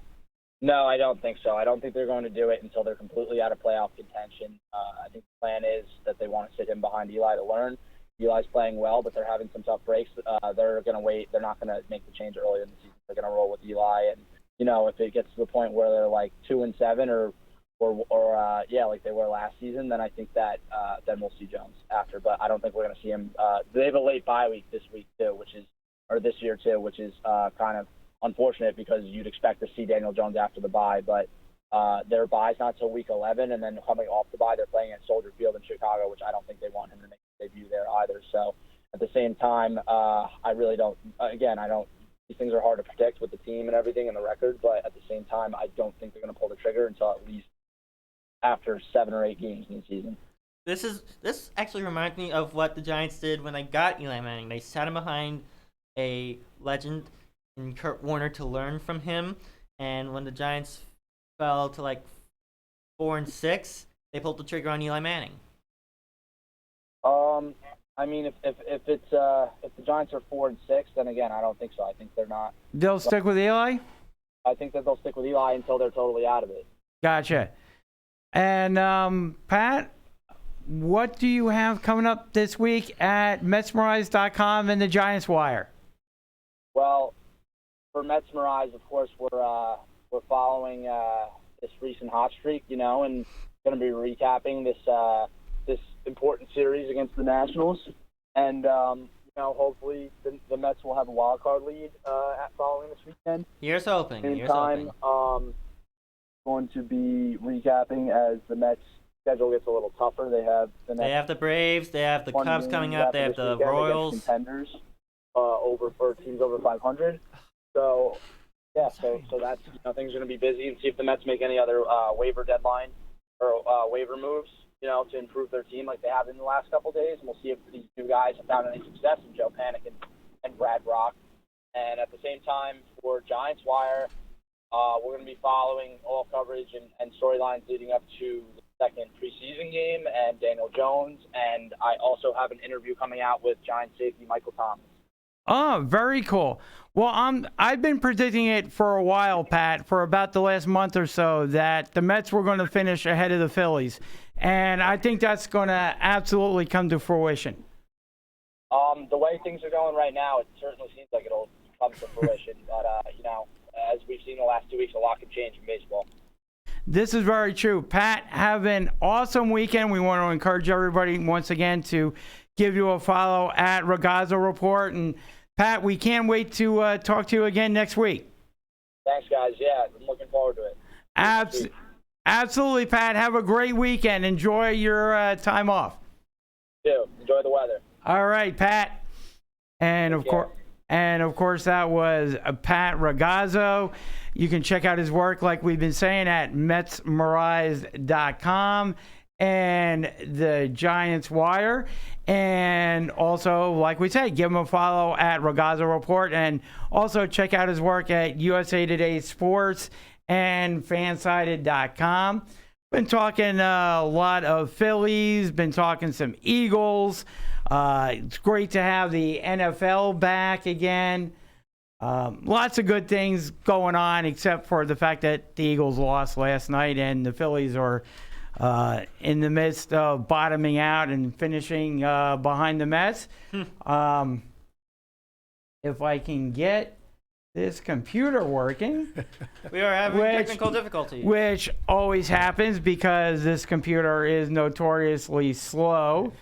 No, I don't think so. I don't think they're going to do it until they're completely out of playoff contention. I think the plan is that they want to sit him behind Eli to learn. Eli's playing well, but they're having some tough breaks. They're going to wait. They're not going to make the change early in the season. They're going to roll with Eli. And, if it gets to the point where they're like 2-7 or like they were last season, then I think that then we'll see Jones after. But I don't think we're going to see him. They have a late bye week this week too, this year too, which is kind of unfortunate because you'd expect to see Daniel Jones after the bye, but their bye's not till week 11, and then coming off the bye, they're playing at Soldier Field in Chicago, which I don't think they want him to make a debut there either. So at the same time, I really don't. Again, I don't. These things are hard to predict with the team and everything and the record, but at the same time, I don't think they're going to pull the trigger until at least after 7 or 8 games in the season. This actually reminds me of what the Giants did when they got Eli Manning. They sat him behind a legend in Kurt Warner to learn from him, and when the Giants fell to like 4-6, they pulled the trigger on Eli Manning. I mean, if the Giants are 4-6, then again, I don't think so. I think they're not. They'll stick with Eli? I think that they'll stick with Eli until they're totally out of it. Gotcha. And Pat, what do you have coming up this week at Metsmerize.com and the Giants Wire? Well, for Metsmerize, of course, we're following this recent hot streak, and going to be recapping this important series against the Nationals, and hopefully the Mets will have a wild card lead following this weekend. Here's hoping. Going to be recapping as the Mets schedule gets a little tougher. They have the Braves, they have the Cubs coming up, they have the Royals. Contenders for teams over 500. So yeah, so that's things are going to be busy, and see if the Mets make any other waiver deadline or waiver moves, to improve their team like they have in the last couple of days. And we'll see if these two guys have found any success in Joe Panik and Brad Rock. And at the same time, for Giants Wire, we're going to be following all coverage and storylines leading up to the second preseason game and Daniel Jones. And I also have an interview coming out with Giants safety Michael Thomas. Oh, very cool. Well, I've been predicting it for a while, Pat, for about the last month or so, that the Mets were going to finish ahead of the Phillies. And I think that's going to absolutely come to fruition. The way things are going right now, it certainly seems like it'll come to fruition. But, as we've seen the last 2 weeks, a lot can change in baseball. This is very true. Pat, have an awesome weekend. We want to encourage everybody once again to give you a follow at Ragazzo Report. And, Pat, we can't wait to talk to you again next week. Thanks, guys. Yeah, I'm looking forward to it. Absolutely, Pat. Have a great weekend. Enjoy your time off. You too. Enjoy the weather. All right, Pat. And of course, that was Pat Ragazzo. You can check out his work, like we've been saying, at Metsmerize.com and the Giants Wire. And also, like we said, give him a follow at Ragazzo Report. And also check out his work at USA Today Sports and Fansided.com. Been talking a lot of Phillies, been talking some Eagles. It's great to have the NFL back again. Lots of good things going on, except for the fact that the Eagles lost last night and the Phillies are in the midst of bottoming out and finishing behind the Mets. If I can get this computer working. We are having technical difficulties. Which always happens because this computer is notoriously slow.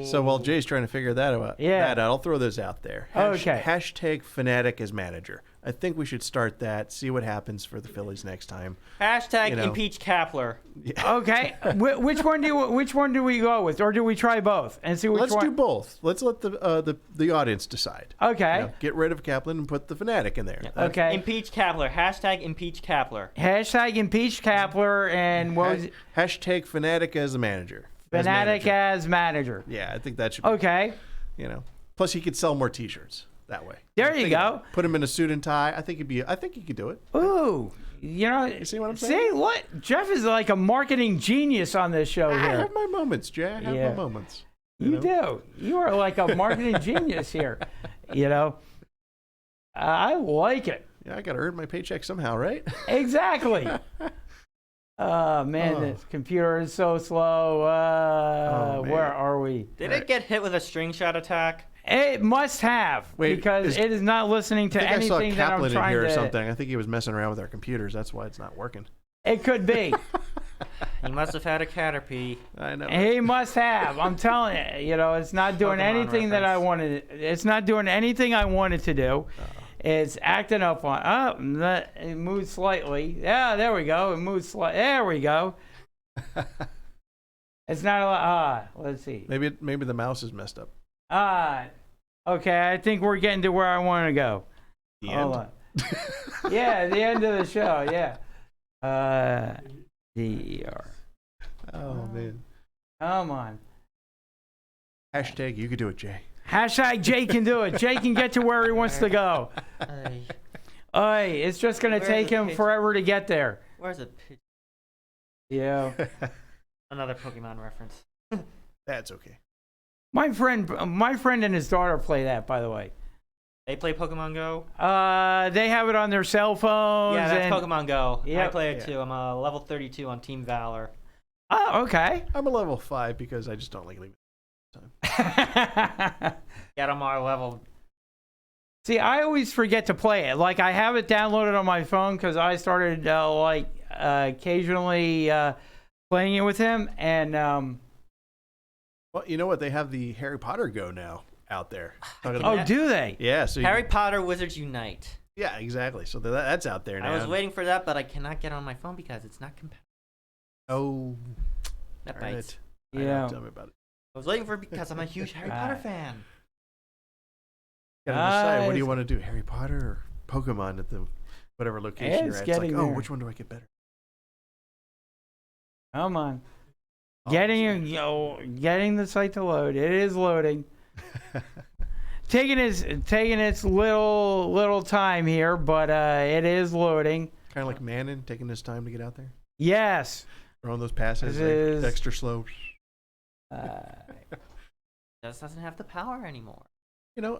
So while Jay's trying to figure that out, I'll throw this out there. Okay. Hashtag Fanatic as manager. I think we should start that, see what happens for the Phillies next time. Hashtag impeach Kapler. Okay. Which one do we go with? Or do we try both and see which one? Let's do both. Let's let the audience decide. Okay. Get rid of Kaplan and put the Fanatic in there. Yeah. Okay. Impeach Kapler. Hashtag impeach Kapler. Hashtag impeach Kapler and what was it? Hashtag Fanatic as the manager. Fanatic as manager. Yeah, I think that should be. Okay. Plus he could sell more T-shirts that way. There you go. Put him in a suit and tie. I think he could do it. Ooh. You see what I'm saying? See what? Jeff is like a marketing genius on this show here. I have my moments, Jay. I have my moments. You do. You are like a marketing genius here. I like it. Yeah, I got to earn my paycheck somehow, right? Exactly. Oh, man, this computer is so slow. Where are we? Did it get hit with a string shot attack? It must have, because it is not listening to anything that I'm Kaplan trying in here to... or something. I think he was messing around with our computers. That's why it's not working. It could be. He must have had a Caterpie. I know. He must have. I'm telling you, it's not doing anything that I wanted. It's not doing anything I wanted to do. It's acting up on. It moves slightly. Yeah, there we go. It moves slightly. There we go. It's not. Let's see. Maybe the mouse is messed up. Okay. I think we're getting to where I want to go. Hold on. Yeah, the end of the show. Yeah. DR. Oh man. Come on. Hashtag you could do it, Jay. Hashtag Jay can do it. Jay can get to where he wants to go. It's just going to take him forever to get there. Where's it? Yeah. Another Pokemon reference. That's okay. My friend and his daughter play that, by the way. They play Pokemon Go? They have it on their cell phones. Yeah, that's Pokemon Go. Yep. I play it too. I'm a level 32 on Team Valor. Oh, okay. I'm a level 5 because I just don't like leaving time. Get on our level. See, I always forget to play it. Like, I have it downloaded on my phone because I started, occasionally playing it with him. And, well, you know what? They have the Harry Potter Go now out there. Oh, do they? Yeah. So Harry Potter Wizards Unite. Yeah, exactly. So that's out there now. I was waiting for that, but I cannot get on my phone because it's not compatible. Oh. That bites. Yeah. Tell me about it. I was waiting for it because I'm a huge Harry Potter fan. Gotta decide, what do you want to do, Harry Potter or Pokemon at the whatever location you're at? It's like, which one do I get better? Come on. Getting the site to load. It is loading. taking its little time here, but it is loading. Kind of like Manon taking his time to get out there. Yes. Throwing those passes extra slow. Just doesn't have the power anymore.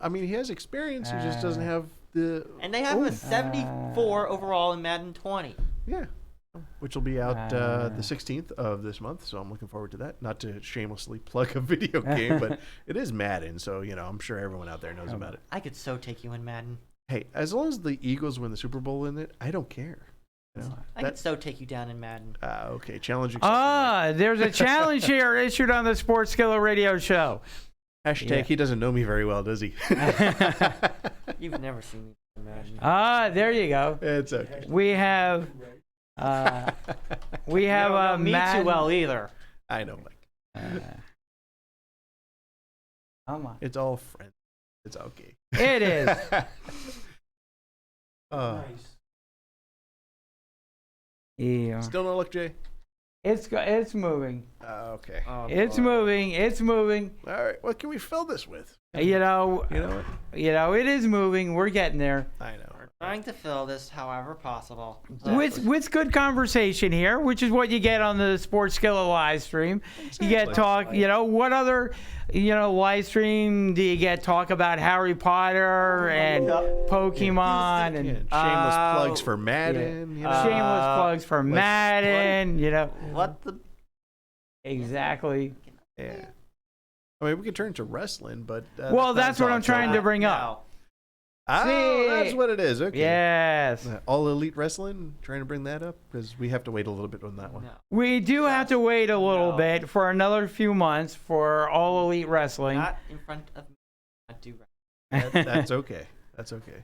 I mean, he has experience. He just doesn't have the. And they have a 74 overall in Madden 20. Yeah. Which will be out the 16th of this month, so I'm looking forward to that. Not to shamelessly plug a video game, but it is Madden, so I'm sure everyone out there knows about it. I could so take you in Madden. Hey, as long as the Eagles win the Super Bowl in it, I don't care. I could so take you down in Madden. Okay, challenge accepted. There's a challenge here issued on the SportsSkillet radio show. Hashtag he doesn't know me very well, does he? You've never seen me in Madden. There you go. It's okay. We have you don't know me Madden. too well either. I know, Mike. Come on. It's all friends. It's okay. It is. Yeah. Still no luck, Jay? It's moving. Okay. It's moving. It's moving. All right. What can we fill this with? You know what? It is moving. We're getting there. I know. Trying to fill this however possible. With good conversation here, which is what you get on the SportsSkillet live stream. Exactly. You get talk, what other, live stream do you get talk about Harry Potter and Pokemon and shameless plugs for Madden. Shameless plugs for Madden, What the? Exactly. Yeah. I mean, we could turn to wrestling, but that's what I'm trying to bring up. Oh, that's what it is. Okay. Yes. All Elite Wrestling, trying to bring that up? Because we have to wait a little bit on that one. No. We do have to wait a little bit for another few months for All Elite Wrestling. Not in front of me. I do. That's okay. That's okay.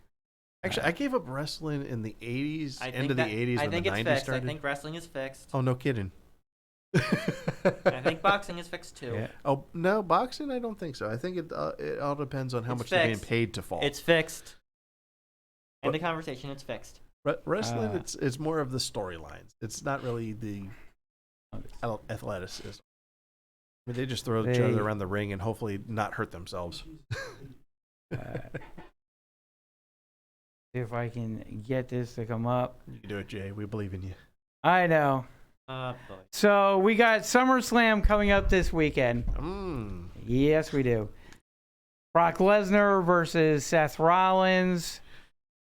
Actually, I gave up wrestling in the 80s, end of the 80s I when think the it's 90s fixed. started. I think wrestling is fixed. Oh, no kidding. I think boxing is fixed too. Yeah. Oh, no, boxing? I don't think so. I think it all depends on how much they're being paid to fall. It's fixed. End the conversation. It's fixed. Wrestling, it's more of the storylines. It's not really the athleticism. I mean, they just throw each other around the ring and hopefully not hurt themselves. See if I can get this to come up. You can do it, Jay. We believe in you. I know. Boy. So we got SummerSlam coming up this weekend. Yes, we do. Brock Lesnar versus Seth Rollins.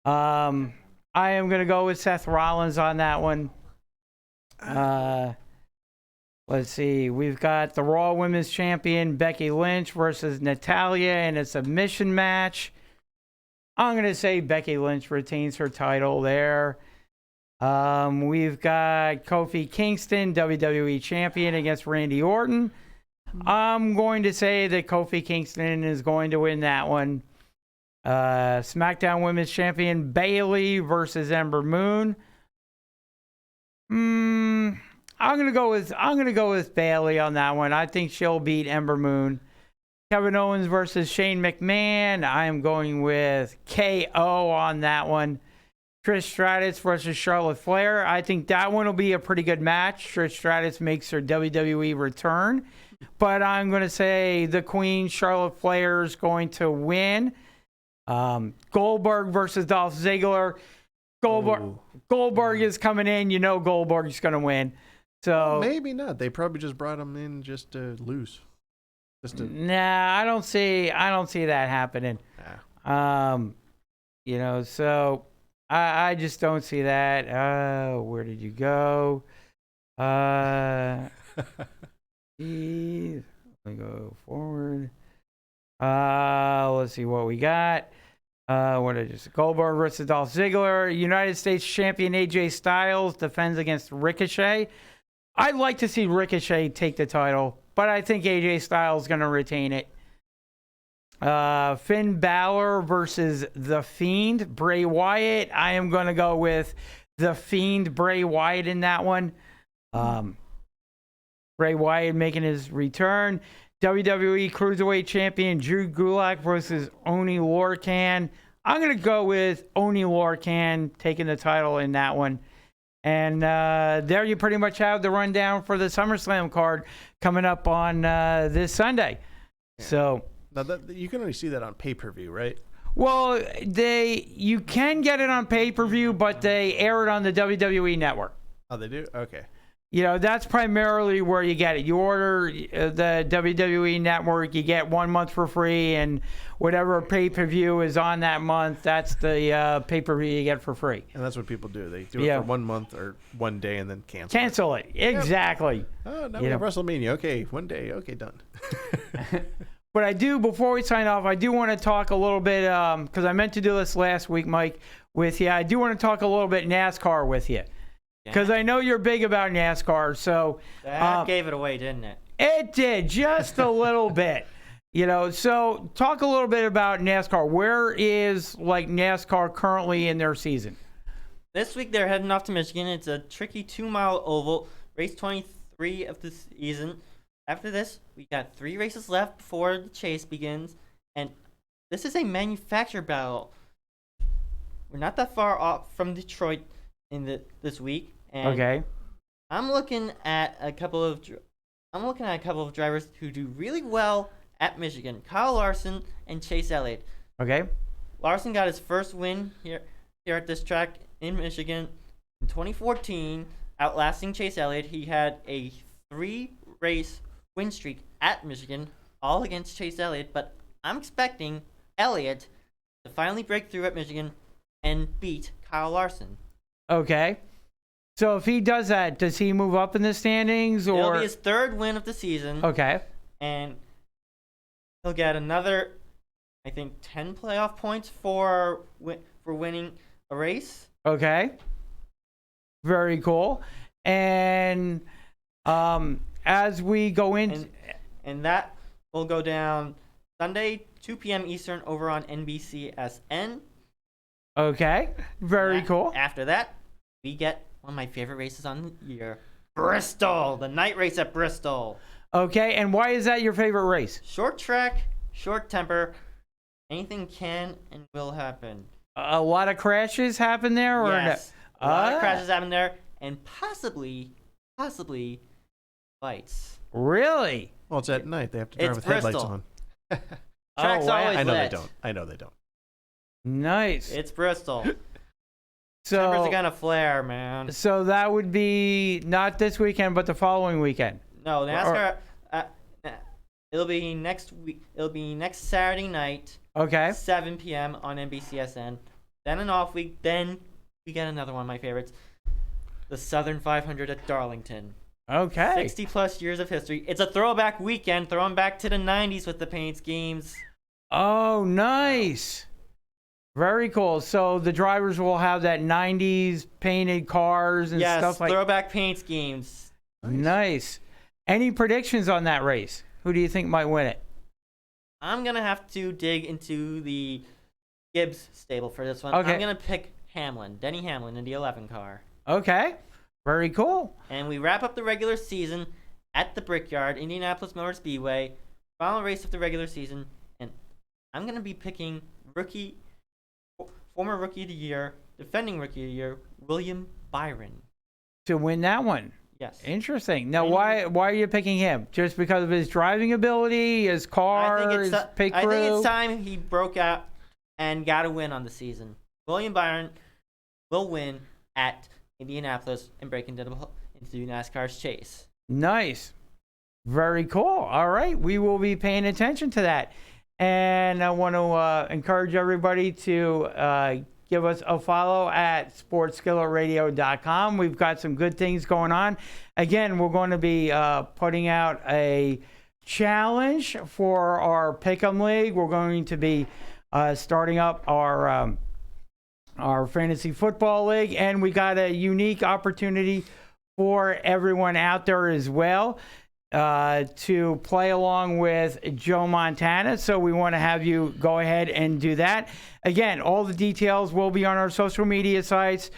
I am going to go with Seth Rollins on that one. Let's see. We've got the Raw Women's Champion Becky Lynch versus Natalya in a submission match. I'm going to say Becky Lynch retains her title there. We've got Kofi Kingston, WWE Champion, against Randy Orton. I'm going to say that Kofi Kingston is going to win that one. SmackDown Women's Champion Bayley versus Ember Moon. I'm gonna go with Bayley on that one. I think she'll beat Ember Moon. Kevin Owens versus Shane McMahon. I am going with KO on that one. Trish Stratus versus Charlotte Flair. I think that one will be a pretty good match. Trish Stratus makes her WWE return. But I'm going to say the Queen, Charlotte Flair, is going to win. Goldberg versus Dolph Ziggler. Goldberg is coming in. You know Goldberg's going to win. So maybe not. They probably just brought him in just to lose. Nah, I don't see that happening. So I just don't see that. Where did you go? Let me go forward. Let's see what we got. Goldberg versus Dolph Ziggler. United States Champion AJ Styles defends against Ricochet. I'd like to see Ricochet take the title, but I think AJ Styles is going to retain it. Finn Balor versus The Fiend, Bray Wyatt. I am going to go with The Fiend, Bray Wyatt in that one. Bray Wyatt making his return. WWE Cruiserweight Champion Drew Gulak versus Oney Lorcan. I'm going to go with Oney Lorcan taking the title in that one. And there you pretty much have the rundown for the SummerSlam card coming up on this Sunday. Yeah. So now you can only see that on pay-per-view, right? Well, you can get it on pay-per-view, but they air it on the WWE Network. Oh, they do? Okay. That's primarily where you get it. You order the WWE Network, you get 1 month for free, and whatever pay-per-view is on that month, that's the pay-per-view you get for free. And that's what people do. They do it for 1 month or 1 day and then cancel it. Exactly. Yep. Oh, now we have WrestleMania. Okay, 1 day. Okay, done. But before we sign off, I do want to talk a little bit, because I meant to do this last week, Mike, with you. I do want to talk a little bit NASCAR with you. Because I know you're big about NASCAR, so that gave it away, didn't it? It did, just a little bit. So talk a little bit about NASCAR. Where is NASCAR currently in their season? This week they're heading off to Michigan. It's a tricky 2-mile oval, race 23 of the season. After this, we got 3 races left before the chase begins, and this is a manufacturer battle. We're not that far off from Detroit this week. And okay. I'm looking at a couple of drivers who do really well at Michigan: Kyle Larson and Chase Elliott. Okay. Larson got his first win here at this track in Michigan in 2014, outlasting Chase Elliott. He had a 3-race win streak at Michigan, all against Chase Elliott. But I'm expecting Elliott to finally break through at Michigan and beat Kyle Larson. Okay. So if he does that, does he move up in the standings? Or it'll be his 3rd win of the season. Okay. And he'll get another I think 10 playoff points for winning a race. Okay. Very cool. And as we go in, and that will go down Sunday, 2 p.m. Eastern, over on NBCSN. Okay. Very cool. After that, we get one of my favorite races on the year, Bristol, the night race at Bristol. Okay, and why is that your favorite race? Short track, short temper. Anything can and will happen. A lot of crashes happen there, or yes, no? A lot of crashes happen there, and possibly fights. Really? Well, it's at night. They have to drive with headlights on. Track's always I know lit. they don't. I know they don't. Nice. It's Bristol. So Tempers are gonna flare, man. So that would be not this weekend, but the following weekend. No, NASCAR. It'll be next week. It'll be next Saturday night. Okay. 7 p.m. on NBCSN. Then an off week. Then we get another one of my favorites, the Southern 500 at Darlington. Okay. 60 plus years of history. It's a throwback weekend, throwing back to the 90s with the paint schemes. Oh, nice. Very cool. So the drivers will have that 90s painted cars and stuff like that. Yes, throwback paint schemes. Nice. Any predictions on that race? Who do you think might win it? I'm going to have to dig into the Gibbs stable for this one. Okay. I'm going to pick Denny Hamlin in the 11 car. Okay. Very cool. And we wrap up the regular season at the Brickyard, Indianapolis Motor Speedway. Final race of the regular season. And I'm going to be picking former Rookie of the Year, defending Rookie of the Year, William Byron. To win that one. Yes. Interesting. Now, why are you picking him? Just because of his driving ability, his car, his pit crew? I think it's time he broke out and got a win on the season. William Byron will win at Indianapolis and break into NASCAR's chase. Nice. Very cool. All right. We will be paying attention to that. And I want to encourage everybody to give us a follow at SportsSkilletRadio.com. We've got some good things going on. Again, we're going to be putting out a challenge for our Pick'em League. We're going to be starting up our fantasy football league, and we got a unique opportunity for everyone out there as well to play along with Joe Montana. So we want to have you go ahead and do that. Again, all the details will be on our social media sites,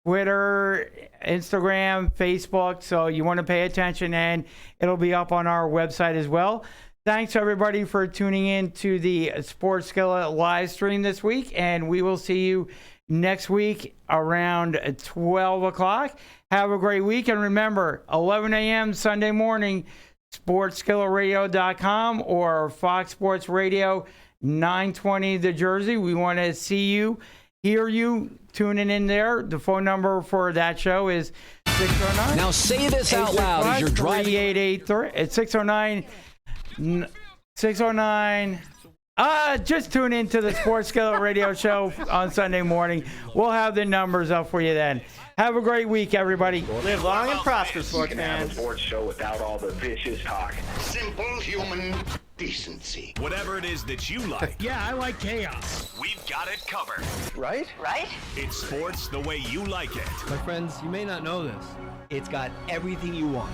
Twitter, Instagram, Facebook. So you want to pay attention, and it'll be up on our website as well. Thanks, everybody, for tuning in to the Sports Skillet live stream this week, and we will see you next week around 12 o'clock. Have a great week, and remember, 11 a.m. Sunday morning, SportsSkilletRadio.com or Fox Sports Radio 920 The Jersey. We want to see you, hear you, tuning in there. The phone number for that show is 609. Now say this out loud as you're driving. 3883. It's 609. Just tune into the Sports Skillet Radio show on Sunday morning. We'll have the numbers up for you then. Have a great week, everybody. Live long and prosper, sports You can have a fans. sports show without all the vicious talk. Simple human decency. Whatever it is that you like, Yeah, I like chaos. we've got it covered. Right? It's sports the way you like it. My friends, you may not know this. It's got everything you want.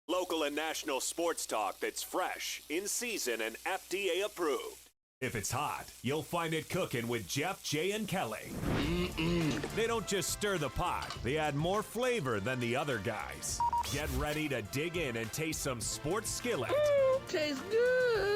Local and national sports talk that's fresh, in season, and FDA approved. If it's hot, you'll find it cooking with Jeff, Jay, and Kelly. They don't just stir the pot, they add more flavor than the other guys. Get ready to dig in and taste some Sports Skillet. Tastes good.